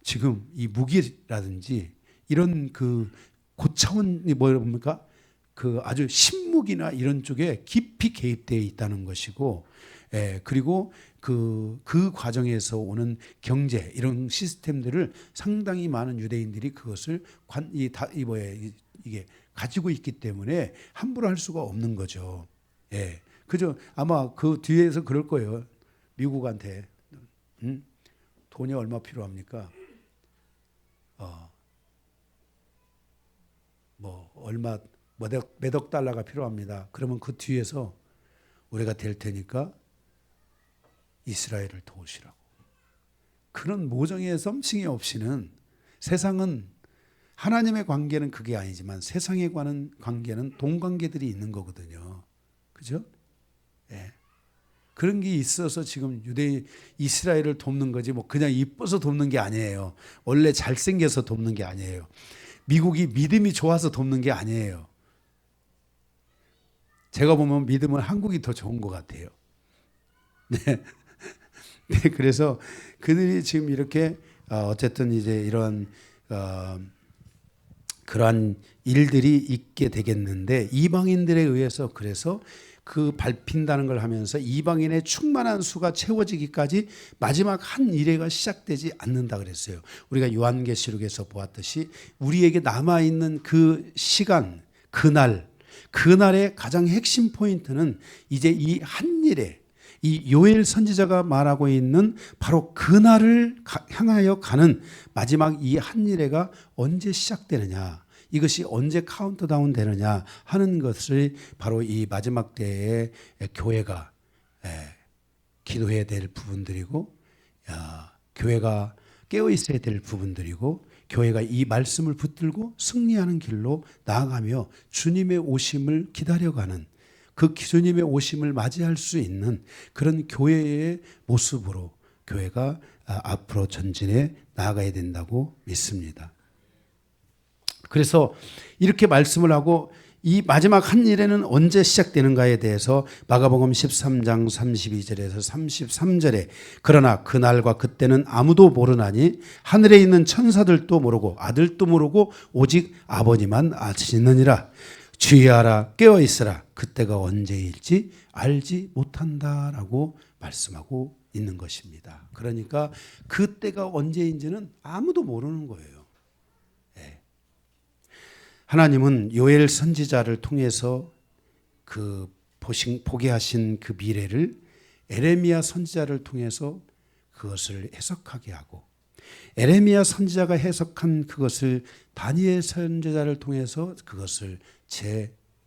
지금 이 무기라든지 이런 그 고차원이 뭡니까? 그 아주 신무기나 이런 쪽에 깊이 개입되어 있다는 것이고, 그리고 그 과정에서 오는 경제 이런 시스템들을 상당히 많은 유대인들이 그것을 이게 가지고 있기 때문에 함부로 할 수가 없는 거죠. 그죠? 아마 그 뒤에서 그럴 거예요. 미국한테 돈이 얼마 필요합니까? 뭐 얼마 몇 억 달러가 필요합니다. 그러면 그 뒤에서 우리가 될 테니까 이스라엘을 도우시라고. 그런 모종의 썸씽이 없이는 세상은 하나님의 관계는 그게 아니지만 세상에 관한 관계는 동관계들이 있는 거거든요. 그죠? 그런 게 있어서 지금 이스라엘을 돕는 거지 뭐 그냥 이뻐서 돕는 게 아니에요. 원래 잘생겨서 돕는 게 아니에요. 미국이 믿음이 좋아서 돕는 게 아니에요. 제가 보면 믿음은 한국이 더 좋은 것 같아요. 네. 그래서 그들이 지금 이렇게 어쨌든 이제 이런 그러한 일들이 있게 되겠는데 이방인들에 의해서 그래서 그 밟힌다는 걸 하면서 이방인의 충만한 수가 채워지기까지 마지막 한 이래가 시작되지 않는다 그랬어요. 우리가 요한계시록에서 보았듯이 우리에게 남아있는 그 시간, 그날의 가장 핵심 포인트는 이제 이 한 일에 이 요엘 선지자가 말하고 있는 바로 그날을 향하여 가는 마지막 이 한 일회가 언제 시작되느냐, 이것이 언제 카운트다운 되느냐 하는 것을 바로 이 마지막 때에 교회가 기도해야 될 부분들이고, 교회가 깨어 있어야 될 부분들이고, 교회가 이 말씀을 붙들고 승리하는 길로 나아가며 주님의 오심을 기다려가는, 그 주님의 오심을 맞이할 수 있는 그런 교회의 모습으로 교회가 앞으로 전진해 나아가야 된다고 믿습니다. 그래서 이렇게 말씀을 하고 이 마지막 한 일에는 언제 시작되는가에 대해서 마가복음 13장 32절에서 33절에 그러나 그날과 그때는 아무도 모르나니 하늘에 있는 천사들도 모르고 아들도 모르고 오직 아버지만 아시느니라. 주의하라, 깨어 있으라, 그때가 언제일지 알지 못한다라고 말씀하고 있는 것입니다. 그러니까 그때가 언제인지는 아무도 모르는 거예요. 하나님은 요엘 선지자를 통해서 그 보게 하신 그 미래를 에레미야 선지자를 통해서 그것을 해석하게 하고, 에레미야 선지자가 해석한 그것을 다니엘 선지자를 통해서 그것을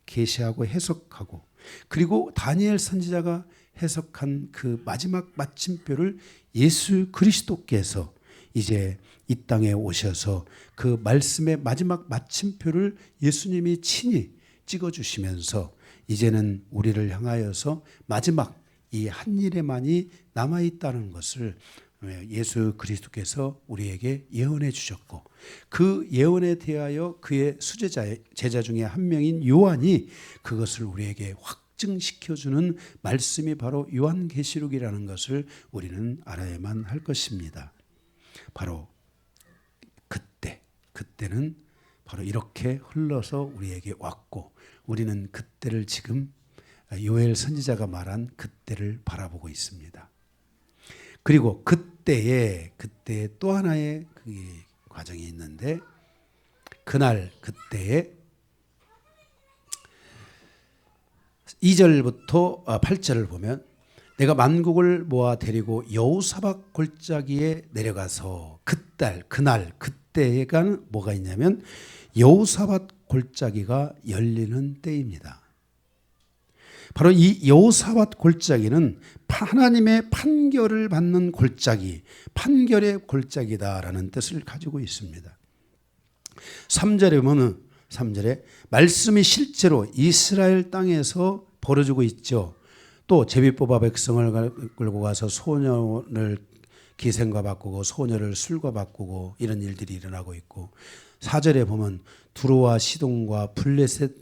계시하고 해석하고, 그리고 다니엘 선지자가 해석한 그 마지막 마침표를 예수 그리스도께서 이제 이 땅에 오셔서 그 말씀의 마지막 마침표를 예수님이 친히 찍어주시면서 이제는 우리를 향하여서 마지막 이 한 일에만이 남아있다는 것을 예수 그리스도께서 우리에게 예언해 주셨고, 그 예언에 대하여 그의 제자 중에 한 명인 요한이 그것을 우리에게 확증시켜주는 말씀이 바로 요한계시록이라는 것을 우리는 알아야만 할 것입니다. 바로 그때는 바로 이렇게 흘러서 우리에게 왔고, 우리는 그때를 지금 요엘 선지자가 말한 그때를 바라보고 있습니다. 그리고 그때에 또 하나의 그 과정이 있는데, 그때에 2절부터 8절을 보면 내가 만국을 모아 데리고 여호사밧 골짜기에 내려가서 그때가 뭐가 있냐면 여호사밧 골짜기가 열리는 때입니다. 바로 이 여호사밧 골짜기는 하나님의 판결을 받는 골짜기, 판결의 골짜기다라는 뜻을 가지고 있습니다. 3절에 보면 3절에 말씀이 실제로 이스라엘 땅에서 벌어지고 있죠. 또 제비 뽑아 백성을 끌고 가서 소년을 기생과 바꾸고 소녀를 술과 바꾸고 이런 일들이 일어나고 있고 4절에 보면 두로와 시돈과 블레셋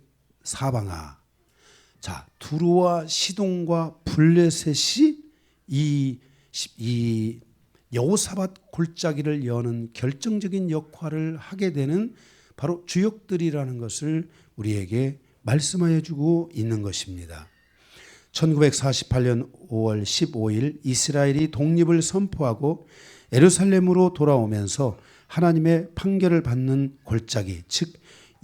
사방아. 자, 두로와 시돈과 블레셋이 이 여호사밧 골짜기를 여는 결정적인 역할을 하게 되는 바로 주역들이라는 것을 우리에게 말씀하여 주고 있는 것입니다. 1948년 5월 15일 이스라엘이 독립을 선포하고 예루살렘으로 돌아오면서 하나님의 판결을 받는 골짜기, 즉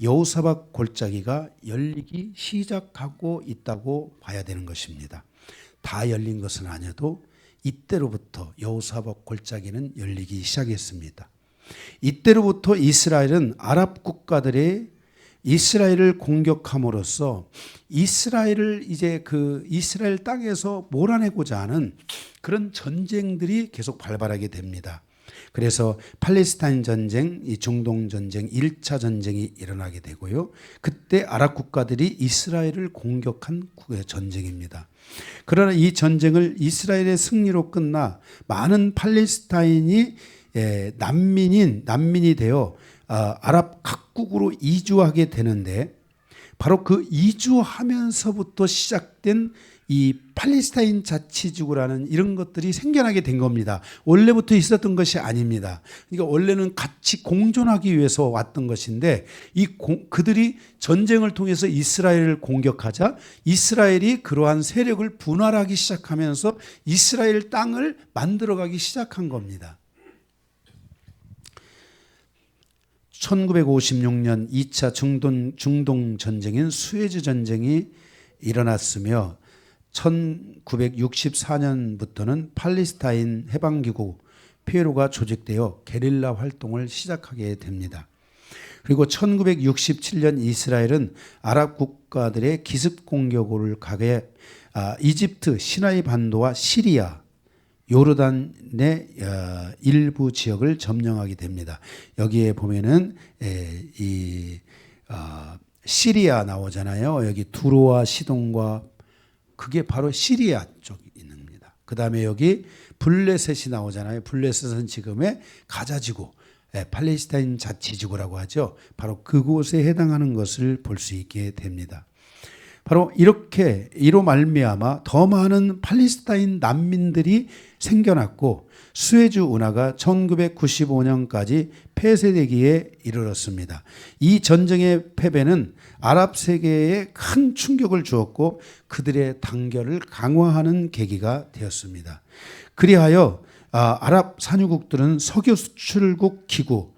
여호사밧 골짜기가 열리기 시작하고 있다고 봐야 되는 것입니다. 다 열린 것은 아니어도 이때로부터 여호사밧 골짜기는 열리기 시작했습니다. 이때로부터 이스라엘은 아랍 국가들의 이스라엘을 공격함으로써 이스라엘을 이제 그 이스라엘 땅에서 몰아내고자 하는 그런 전쟁들이 계속 발발하게 됩니다. 그래서 팔레스타인 전쟁, 이 중동 전쟁, 1차 전쟁이 일어나게 되고요. 그때 아랍 국가들이 이스라엘을 공격한 전쟁입니다. 그러나 이 전쟁을 이스라엘의 승리로 끝나 많은 팔레스타인이 난민이 되어 아랍 각국으로 이주하게 되는데 바로 그 이주하면서부터 시작된 이 팔레스타인 자치주구라는 이런 것들이 생겨나게 된 겁니다. 원래부터 있었던 것이 아닙니다. 그러니까 원래는 같이 공존하기 위해서 왔던 것인데 그들이 전쟁을 통해서 이스라엘을 공격하자 이스라엘이 그러한 세력을 분할하기 시작하면서 이스라엘 땅을 만들어가기 시작한 겁니다. 1956년 2차 중동 전쟁인 수에즈 전쟁이 일어났으며 1964년부터는 팔레스타인 해방기구 PLO가 조직되어 게릴라 활동을 시작하게 됩니다. 그리고 1967년 이스라엘은 아랍 국가들의 기습 공격을 가게 이집트 시나이 반도와 시리아 요르단의 일부 지역을 점령하게 됩니다. 여기에 보면은 시리아 나오잖아요. 여기 두로와 시돈과 그게 바로 시리아 쪽입니다. 그 다음에 여기 블레셋이 나오잖아요. 블레셋은 지금의 가자지구, 팔레스타인 자치지구라고 하죠. 바로 그곳에 해당하는 것을 볼 수 있게 됩니다. 바로 이렇게 이로 말미암아 더 많은 팔레스타인 난민들이 생겨났고 수에즈 운하가 1995년까지 폐쇄되기에 이르렀습니다. 이 전쟁의 패배는 아랍 세계에 큰 충격을 주었고 그들의 단결을 강화하는 계기가 되었습니다. 그리하여 아랍 산유국들은 석유 수출국 기구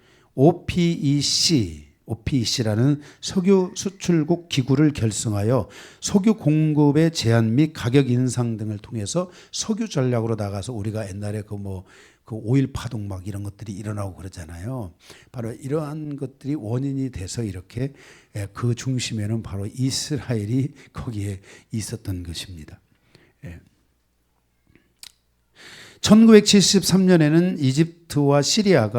OPEC라는 석유 수출국 기구를 결성하여 석유 공급의 제한 및 가격 인상 등을 통해서 석유 전략으로 나가서 우리가 옛날에 그 오일 파동 막 이런 것들이 일어나고 그러잖아요. 바로 이러한 것들이 원인이 돼서 이렇게 그 중심에는 바로 이스라엘이 거기에 있었던 것입니다. 1973년에는 이집트와 시리아,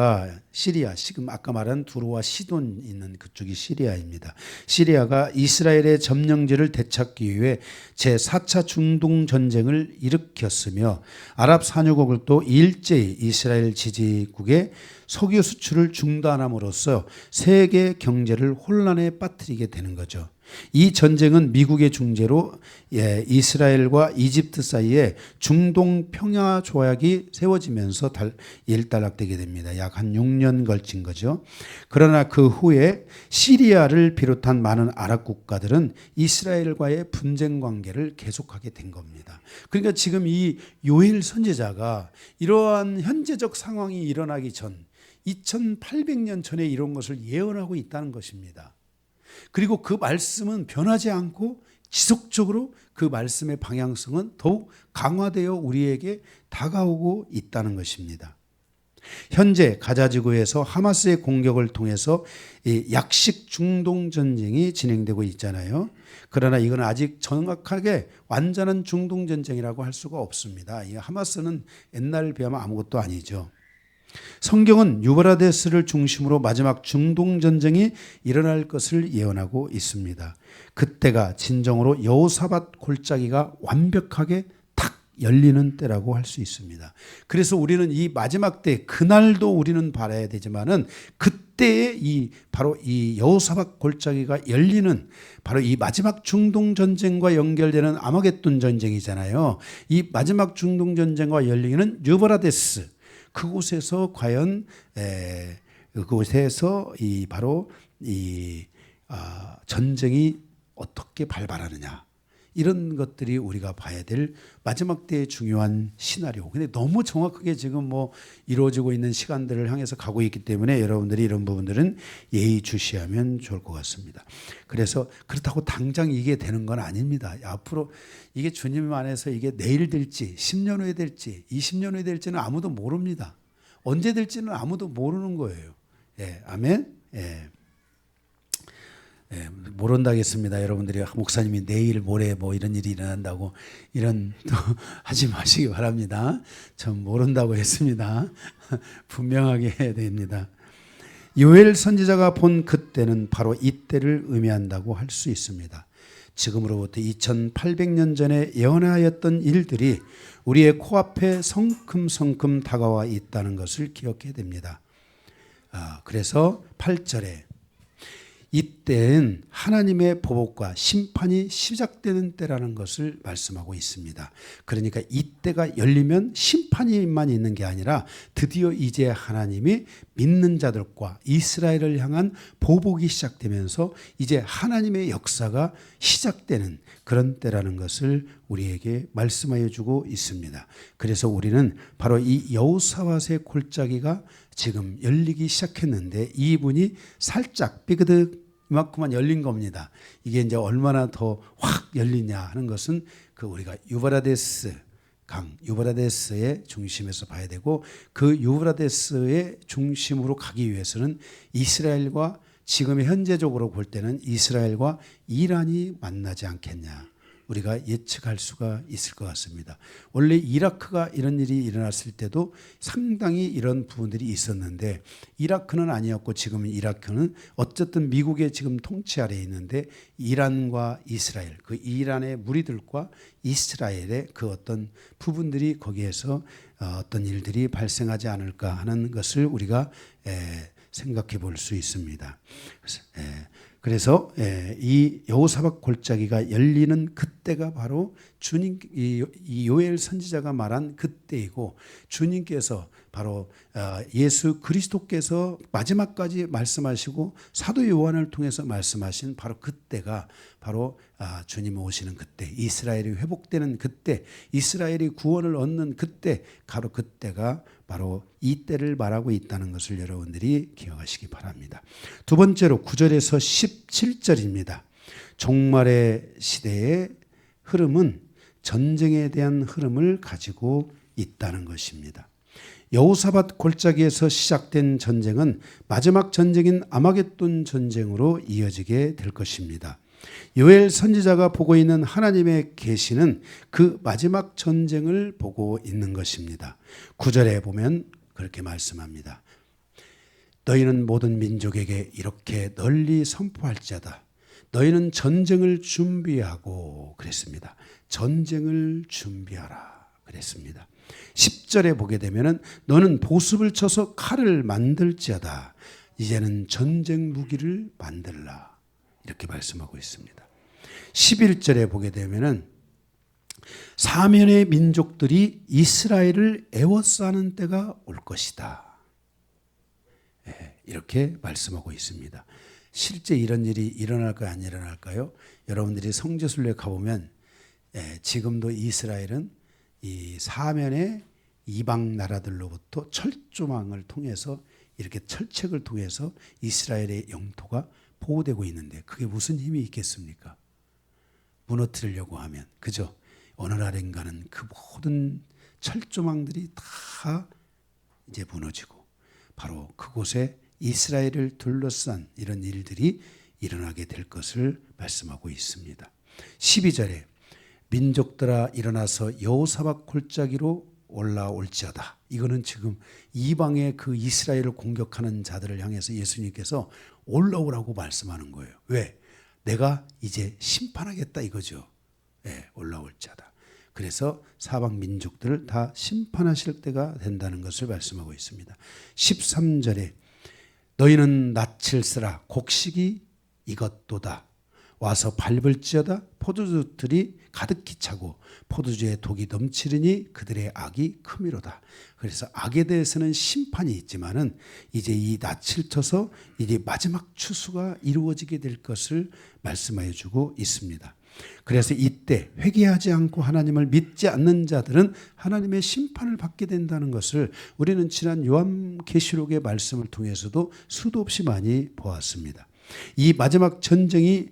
지금 아까 말한 두로와 시돈 있는 그쪽이 시리아입니다. 시리아가 이스라엘의 점령지를 되찾기 위해 제4차 중동 전쟁을 일으켰으며 아랍 산유국들도 일제히 이스라엘 지지국의 석유 수출을 중단함으로써 세계 경제를 혼란에 빠뜨리게 되는 거죠. 이 전쟁은 미국의 중재로 이스라엘과 이집트 사이에 중동 평화 조약이 세워지면서 일단락되게 됩니다. 약 한 6년 걸친 거죠. 그러나 그 후에 시리아를 비롯한 많은 아랍 국가들은 이스라엘과의 분쟁 관계를 계속하게 된 겁니다. 그러니까 지금 이 요엘 선지자가 이러한 현재적 상황이 일어나기 전 2800년 전에 이런 것을 예언하고 있다는 것입니다. 그리고 그 말씀은 변하지 않고 지속적으로 그 말씀의 방향성은 더욱 강화되어 우리에게 다가오고 있다는 것입니다. 현재 가자지구에서 하마스의 공격을 통해서 약식 중동 전쟁이 진행되고 있잖아요. 그러나 이건 아직 정확하게 완전한 중동 전쟁이라고 할 수가 없습니다. 이 하마스는 옛날 비하면 아무것도 아니죠. 성경은 유브라데스를 중심으로 마지막 중동 전쟁이 일어날 것을 예언하고 있습니다. 그때가 진정으로 여호사밧 골짜기가 완벽하게 탁 열리는 때라고 할 수 있습니다. 그래서 우리는 이 마지막 때 그날도 우리는 바라야 되지만은 그때에 바로 이 여호사밧 골짜기가 열리는 바로 이 마지막 중동 전쟁과 연결되는 아마겟돈 전쟁이잖아요. 이 마지막 중동 전쟁과 열리는 유브라데스, 그곳에서 과연 그곳에서 바로 전쟁이 어떻게 발발하느냐, 이런 것들이 우리가 봐야 될 마지막 때의 중요한 시나리오. 근데 너무 정확하게 지금 뭐 이루어지고 있는 시간들을 향해서 가고 있기 때문에 여러분들이 이런 부분들은 예의주시하면 좋을 것 같습니다. 그래서 그렇다고 당장 이게 되는 건 아닙니다. 앞으로 이게 주님 안에서 이게 내일 될지 10년 후에 될지 20년 후에 될지는 아무도 모릅니다. 언제 될지는 아무도 모르는 거예요. 예, 아멘. 예. 예, 모른다겠습니다. 여러분들이 목사님이 내일 모레 뭐 이런 일이 일어난다고 이런 또 하지 마시기 바랍니다. 전 모른다고 했습니다. 분명하게 해야 됩니다. 요엘 선지자가 본 그때는 바로 이때를 의미한다고 할 수 있습니다. 지금으로부터 2800년 전에 예언하였던 일들이 우리의 코앞에 성큼성큼 다가와 있다는 것을 기억해야 됩니다. 그래서 8절에 이때는 하나님의 보복과 심판이 시작되는 때라는 것을 말씀하고 있습니다. 그러니까 이때가 열리면 심판이만 있는 게 아니라 드디어 이제 하나님이 믿는 자들과 이스라엘을 향한 보복이 시작되면서 이제 하나님의 역사가 시작되는 그런 때라는 것을 우리에게 말씀하여 주고 있습니다. 그래서 우리는 바로 이 여호사밧의 골짜기가 지금 열리기 시작했는데 이분이 살짝 삐그덕 이만큼만 열린 겁니다. 이게 이제 얼마나 더 확 열리냐 하는 것은 그 우리가 유브라데스 강, 유브라데스의 중심에서 봐야 되고, 그 유브라데스의 중심으로 가기 위해서는 이스라엘과 지금 현재적으로 볼 때는 이스라엘과 이란이 만나지 않겠냐, 우리가 예측할 수가 있을 것 같습니다. 원래 이라크가 이런 일이 일어났을 때도 상당히 이런 부분들이 있었는데 이라크는 아니었고 지금은 이라크는 어쨌든 미국의 지금 통치 아래에 있는데 이란과 이스라엘, 그 이란의 무리들과 이스라엘의 그 어떤 부분들이 거기에서 어떤 일들이 발생하지 않을까 하는 것을 우리가 생각해 볼 수 있습니다. 그래서 이 여호사밧 골짜기가 열리는 그때가 바로 주님, 이 요엘 선지자가 말한 그때이고, 주님께서 바로 예수 그리스도께서 마지막까지 말씀하시고 사도 요한을 통해서 말씀하신 바로 그때가 바로 주님 오시는 그때, 이스라엘이 회복되는 그때, 이스라엘이 구원을 얻는 그때, 바로 그때가 바로 이 때를 말하고 있다는 것을 여러분들이 기억하시기 바랍니다. 두 번째로 9절에서 17절입니다. 종말의 시대의 흐름은 전쟁에 대한 흐름을 가지고 있다는 것입니다. 여호사밧 골짜기에서 시작된 전쟁은 마지막 전쟁인 아마겟돈 전쟁으로 이어지게 될 것입니다. 요엘 선지자가 보고 있는 하나님의 계시는 그 마지막 전쟁을 보고 있는 것입니다. 9절에 보면 그렇게 말씀합니다. 너희는 모든 민족에게 이렇게 널리 선포할지어다. 너희는 전쟁을 준비하고 그랬습니다. 전쟁을 준비하라 그랬습니다. 10절에 보게 되면은 너는 보습을 쳐서 칼을 만들지어다. 이제는 전쟁 무기를 만들라. 이렇게 말씀하고 있습니다. 11절에 보게 되면은 사면의 민족들이 이스라엘을 애워싸는 때가 올 것이다. 이렇게 말씀하고 있습니다. 실제 이런 일이 일어날까요, 안 일어날까요? 여러분들이 성지순례 가보면 지금도 이스라엘은 이 사면의 이방 나라들로부터 철조망을 통해서, 이렇게 철책을 통해서 이스라엘의 영토가 보호되고 있는데 그게 무슨 힘이 있겠습니까? 무너뜨리려고 하면, 그죠? 어느 날인가는 그 모든 철조망들이 다 이제 무너지고 바로 그곳에 이스라엘을 둘러싼 이런 일들이 일어나게 될 것을 말씀하고 있습니다. 12절에 민족들아 일어나서 여호사밧 골짜기로 올라올지어다. 이거는 지금 이방의 그 이스라엘을 공격하는 자들을 향해서 예수님께서 올라오라고 말씀하는 거예요. 왜? 내가 이제 심판하겠다 이거죠. 예, 올라올지어다. 그래서 사방 민족들을 다 심판하실 때가 된다는 것을 말씀하고 있습니다. 13절에 너희는 낯을 쓰라 곡식이 이것도다. 와서 밟을지어다. 포도주들이 가득히 차고 포도주에 독이 넘치르니 그들의 악이 크미로다. 그래서 악에 대해서는 심판이 있지만은 이제 이 낯을 쳐서 이제 마지막 추수가 이루어지게 될 것을 말씀하여 주고 있습니다. 그래서 이때 회개하지 않고 하나님을 믿지 않는 자들은 하나님의 심판을 받게 된다는 것을 우리는 지난 요한계시록의 말씀을 통해서도 수도 없이 많이 보았습니다. 이 마지막 전쟁이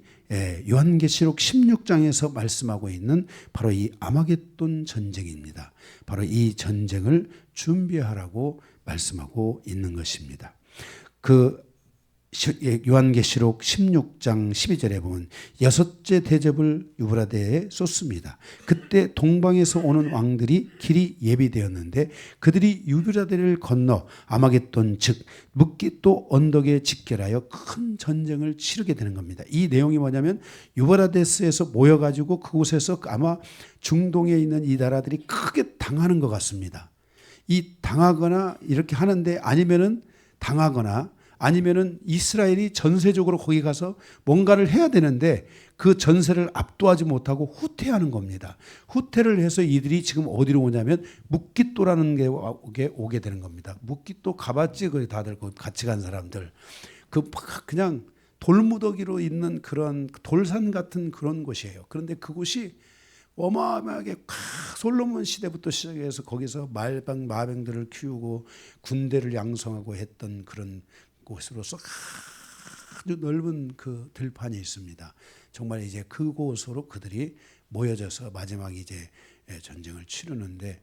요한계시록 16장에서 말씀하고 있는 바로 이 아마겟돈 전쟁입니다. 바로 이 전쟁을 준비하라고 말씀하고 있는 것입니다. 그 요한계시록 16장 12절에 보면 여섯째 대접을 유브라데에 쏟습니다. 그때 동방에서 오는 왕들이 길이 예비되었는데 그들이 유브라데를 건너 아마겟돈 즉 므깃도 언덕에 집결하여 큰 전쟁을 치르게 되는 겁니다. 이 내용이 뭐냐면 유브라데스에서 모여가지고 그곳에서 아마 중동에 있는 이 나라들이 크게 당하는 것 같습니다. 이 당하거나 이렇게 하는데 아니면은 이스라엘이 전세적으로 거기 가서 뭔가를 해야 되는데 그 전세를 압도하지 못하고 후퇴하는 겁니다. 후퇴를 해서 이들이 지금 어디로 오냐면 므깃도라는 게 오게 되는 겁니다. 므깃도 가봤지, 그 다들 같이 간 사람들. 그냥 돌무더기로 있는 그런 돌산 같은 그런 곳이에요. 그런데 그곳이 어마어마하게 솔로몬 시대부터 시작해서 거기서 마병들을 키우고 군대를 양성하고 했던 그런 곳으로서 아주 넓은 그 들판이 있습니다. 정말 이제 그곳으로 그들이 모여져서 마지막 이제 전쟁을 치르는데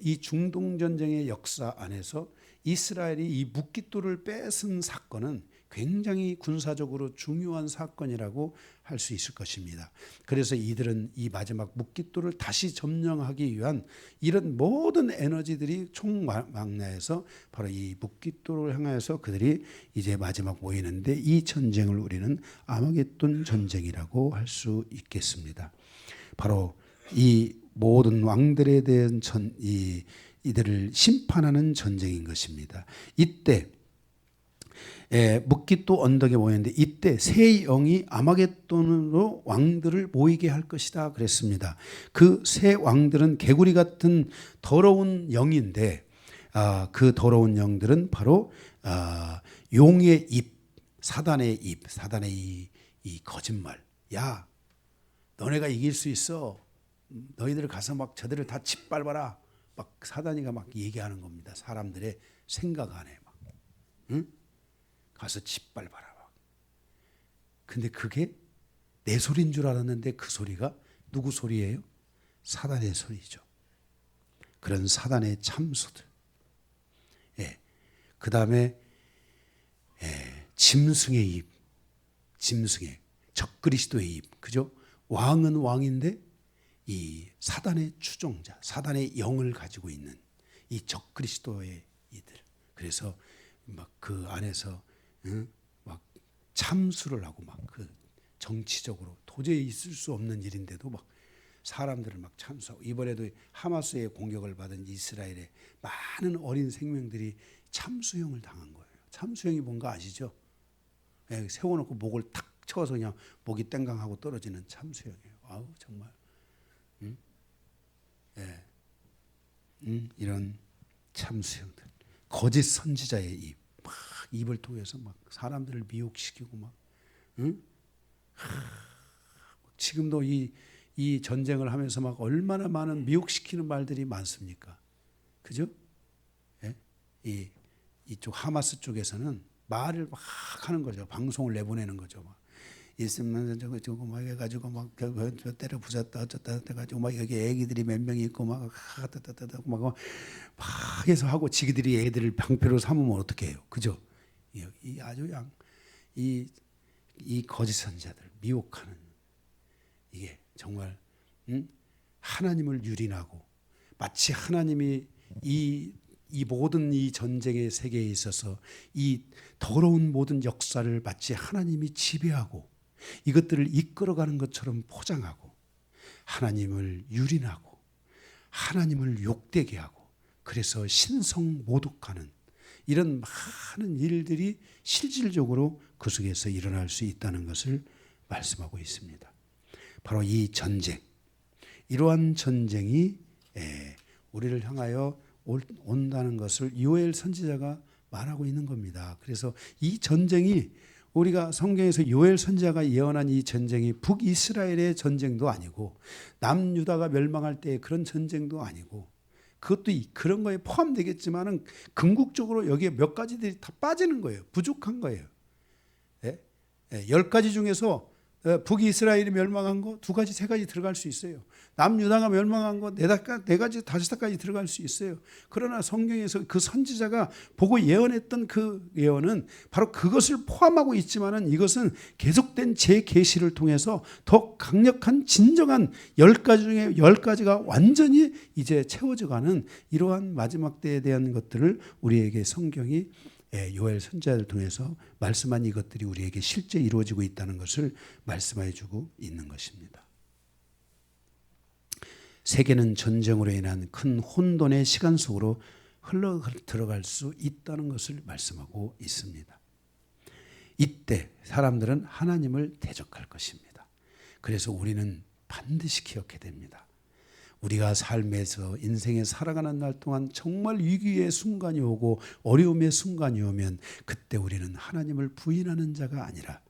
이 중동 전쟁의 역사 안에서 이스라엘이 이 므깃도를 뺏은 사건은 굉장히 군사적으로 중요한 사건이라고 할 수 있을 것입니다. 그래서 이들은 이 마지막 므깃도를 다시 점령하기 위한 이런 모든 에너지들이 총망라해서 바로 이 므깃도를 향해서 그들이 이제 마지막 모이는데 이 전쟁을 우리는 아마겟돈 전쟁이라고 할 수 있겠습니다. 바로 이 모든 왕들에 대한 이들을 심판하는 전쟁인 것입니다. 이때 므깃도 언덕에 모였는데 이때 새 영이 아마겟돈으로 왕들을 모이게 할 것이다 그랬습니다. 그 새 왕들은 개구리 같은 더러운 영인데 그 더러운 영들은 바로 용의 입, 사단의 이 거짓말. 야, 너네가 이길 수 있어. 너희들 가서 막 저들을 다 짓밟아라. 막 사단이가 막 얘기하는 겁니다. 사람들의 생각 안에 막. 응? 가서 짓밟아라. 근데 그게 내 소리인 줄 알았는데 그 소리가 누구 소리예요? 사단의 소리죠. 그런 사단의 참소들. 그 다음에 짐승의 입, 짐승의 적그리스도의 입, 그죠? 왕은 왕인데 이 사단의 추종자, 사단의 영을 가지고 있는 이 적그리스도의 이들. 그래서 막 그 안에서 막 참수를 하고 막 그 정치적으로 도저히 있을 수 없는 일인데도 막 사람들을 막 참수하고 이번에도 하마스의 공격을 받은 이스라엘의 많은 어린 생명들이 참수형을 당한 거예요. 참수형이 뭔가 아시죠? 세워놓고 목을 탁 쳐서 그냥 목이 땡강하고 떨어지는 참수형이에요. 아우 정말 이런 참수형들 거짓 선지자의 입. 막 입을 통해서 막 사람들을 미혹시키고 막 지금도 이 전쟁을 하면서 막 얼마나 많은 미혹시키는 말들이 많습니까? 그죠? 이쪽 하마스 쪽에서는 말을 막 하는 거죠. 방송을 내보내는 거죠. 막 있으면 저거 막 해가지고 막 때려 부쉈다 어쩌다 해가지고 막 여기 애기들이 몇 명이 있고 막 해서 하고 지기들이 애들을 방패로 삼으면 어떻게 해요? 그죠? 이 아주 이 거짓 선지자들 미혹하는 이게 정말 하나님을 유린하고 마치 하나님이 이 모든 이 전쟁의 세계에 있어서 이 더러운 모든 역사를 마치 하나님이 지배하고 이것들을 이끌어가는 것처럼 포장하고 하나님을 유린하고 하나님을 욕되게 하고 그래서 신성 모독하는 이런 많은 일들이 실질적으로 그 속에서 일어날 수 있다는 것을 말씀하고 있습니다. 바로 이 전쟁, 이러한 전쟁이 우리를 향하여 온다는 것을 요엘 선지자가 말하고 있는 겁니다. 그래서 이 전쟁이 우리가 성경에서 요엘 선지자가 예언한 이 전쟁이 북이스라엘의 전쟁도 아니고 남유다가 멸망할 때의 그런 전쟁도 아니고 그것도 그런 거에 포함되겠지만은 궁극적으로 여기에 몇 가지들이 다 빠지는 거예요. 부족한 거예요. 10가지 중에서 북이스라엘이 멸망한 거 2가지, 3가지 들어갈 수 있어요. 남유다가 멸망한 거 4가지, 5가지 들어갈 수 있어요. 그러나 성경에서 그 선지자가 보고 예언했던 그 예언은 바로 그것을 포함하고 있지만은 이것은 계속된 재계시를 통해서 더 강력한 진정한 10가지 중에 10가지가 완전히 이제 채워져가는 이러한 마지막 때에 대한 것들을 우리에게 성경이 요엘 선지자를 통해서 말씀한 이것들이 우리에게 실제 이루어지고 있다는 것을 말씀해 주고 있는 것입니다. 세계는 전쟁으로 인한 큰 혼돈의 시간 속으로 흘러 들어갈 수 있다는 것을 말씀하고 있습니다. 이때 사람들은 하나님을 대적할 것입니다. 그래서 우리는 반드시 기억해야 됩니다. 우리가 삶에서 인생에 살아가는 날 동안 정말 위기의 순간이 오고 어려움의 순간이 오면 그때 우리는 하나님을 부인하는 자가 아니라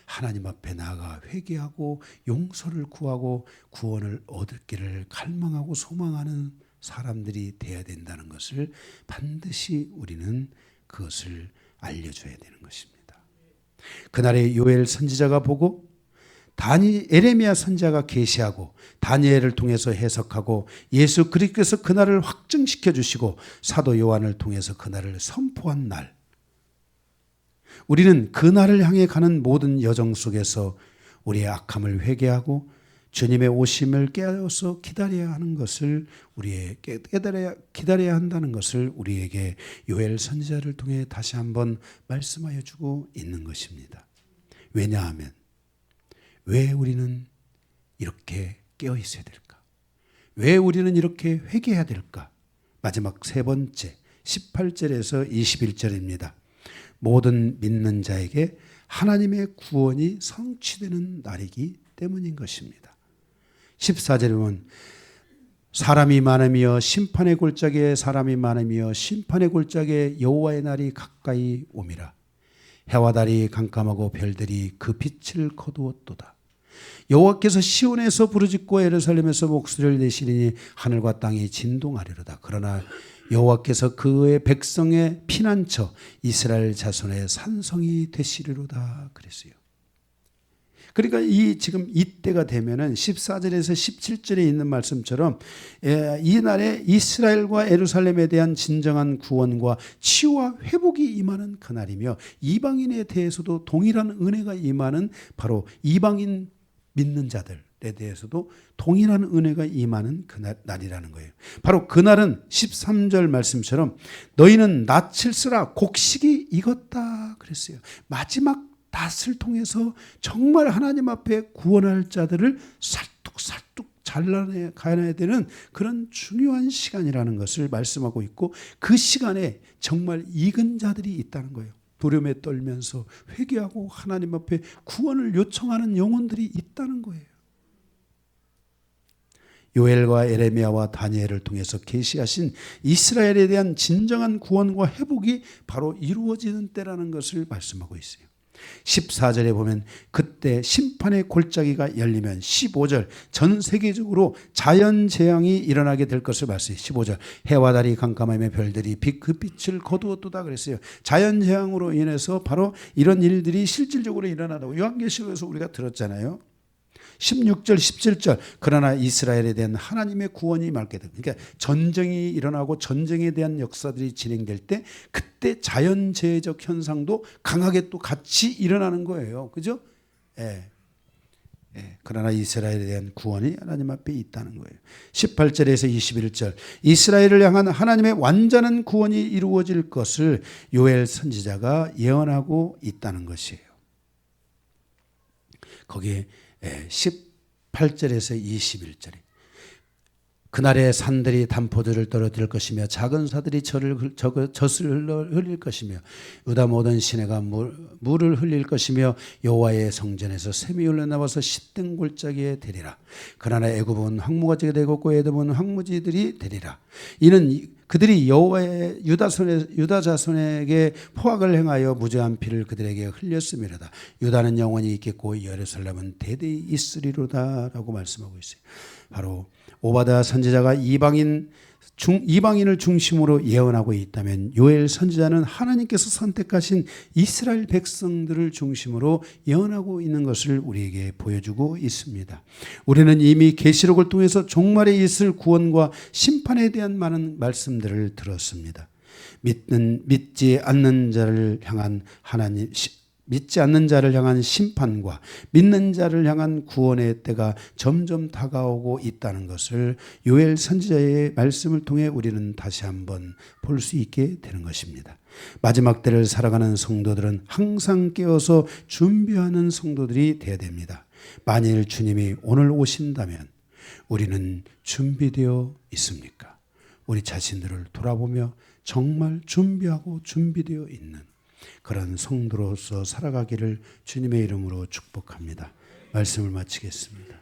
하나님 앞에 나아가 회개하고 용서를 구하고 구원을 얻기를 갈망하고 소망하는 사람들이 되어야 된다는 것을 반드시 우리는 그것을 알려줘야 되는 것입니다. 그날의 요엘 선지자가 보고 에레미야 선지자가 계시하고 다니엘을 통해서 해석하고 예수 그리스도께서 그날을 확증시켜 주시고 사도 요한을 통해서 그날을 선포한 날, 우리는 그날을 향해 가는 모든 여정 속에서 우리의 악함을 회개하고 주님의 오심을 깨어서 기다려야 하는 것을 기다려야 한다는 것을 우리에게 요엘 선지자를 통해 다시 한번 말씀하여 주고 있는 것입니다. 왜냐하면 왜 우리는 이렇게 깨어 있어야 될까? 왜 우리는 이렇게 회개해야 될까? 마지막 3번째 18절에서 21절입니다. 모든 믿는 자에게 하나님의 구원이 성취되는 날이기 때문인 것입니다. 14절에 보면 사람이 많으며 심판의 골짜기에 사람이 많으며 심판의 골짜기에 여호와의 날이 가까이 오미라. 해와 달이 캄캄하고 별들이 그 빛을 거두었도다. 여호와께서 시온에서 부르짖고 예루살렘에서 목소리를 내시리니 하늘과 땅이 진동하리로다. 그러나 여호와께서 그의 백성의 피난처 이스라엘 자손의 산성이 되시리로다 그랬어요. 그러니까 지금 이때가 되면은 14절에서 17절에 있는 말씀처럼 이 날에 이스라엘과 예루살렘에 대한 진정한 구원과 치유와 회복이 임하는 그날이며 이방인에 대해서도 동일한 은혜가 임하는 바로 이방인 믿는 자들에 대해서도 동일한 은혜가 임하는 그날이라는 거예요. 바로 그날은 13절 말씀처럼 너희는 낯을 쓰라 곡식이 익었다 그랬어요. 마지막 낯을 통해서 정말 하나님 앞에 구원할 자들을 살뚝살뚝 잘라내야 되는 그런 중요한 시간이라는 것을 말씀하고 있고 그 시간에 정말 익은 자들이 있다는 거예요. 두려움에 떨면서 회개하고 하나님 앞에 구원을 요청하는 영혼들이 있다는 거예요. 요엘과 에레미야와 다니엘을 통해서 계시하신 이스라엘에 대한 진정한 구원과 회복이 바로 이루어지는 때라는 것을 말씀하고 있어요. 14절에 보면 그때 심판의 골짜기가 열리면 15절 전 세계적으로 자연재앙이 일어나게 될 것을 말씀해요. 15절 해와 달이 캄캄하며 별들이 그 빛을 거두었도다 그랬어요. 자연재앙으로 인해서 바로 이런 일들이 실질적으로 일어나다고 요한계시록에서 우리가 들었잖아요. 16절 17절 그러나 이스라엘에 대한 하나님의 구원이 임하게 됩니다. 그러니까 전쟁이 일어나고 전쟁에 대한 역사들이 진행될 때 그때 자연재해적 현상도 강하게 또 같이 일어나는 거예요. 그죠? 예. 그러나 이스라엘에 대한 구원이 하나님 앞에 있다는 거예요. 18절에서 21절 이스라엘을 향한 하나님의 완전한 구원이 이루어질 것을 요엘 선지자가 예언하고 있다는 것이에요. 거기에 18절에서 21절에 그날에 산들이 단포들을 떨어뜨릴 것이며 작은 사들이 젖을 흘릴 것이며 유다 모든 시내가 물을 흘릴 것이며 여호와의 성전에서 샘이 흘러나와서 싯된 골짜기에 되리라. 그러나 애굽은 황무가지가 되고 에돔은 황무지들이 되리라. 이는 그들이 여호와의 유다 자손에게 포악을 행하여 무죄한 피를 그들에게 흘렸음이로다. 유다는 영원히 있겠고 예루살렘은 대대히 있으리로다라고 말씀하고 있어요. 바로 오바댜 선지자가 이방인을 중심으로 예언하고 있다면 요엘 선지자는 하나님께서 선택하신 이스라엘 백성들을 중심으로 예언하고 있는 것을 우리에게 보여주고 있습니다. 우리는 이미 계시록을 통해서 종말에 있을 구원과 심판에 대한 많은 말씀들을 들었습니다. 믿지 않는 자를 향한 심판과 믿는 자를 향한 구원의 때가 점점 다가오고 있다는 것을 요엘 선지자의 말씀을 통해 우리는 다시 한번 볼 수 있게 되는 것입니다. 마지막 때를 살아가는 성도들은 항상 깨어서 준비하는 성도들이 되어야 됩니다. 만일 주님이 오늘 오신다면 우리는 준비되어 있습니까? 우리 자신들을 돌아보며 정말 준비하고 준비되어 있는 그런 성도로서 살아가기를 주님의 이름으로 축복합니다. 말씀을 마치겠습니다.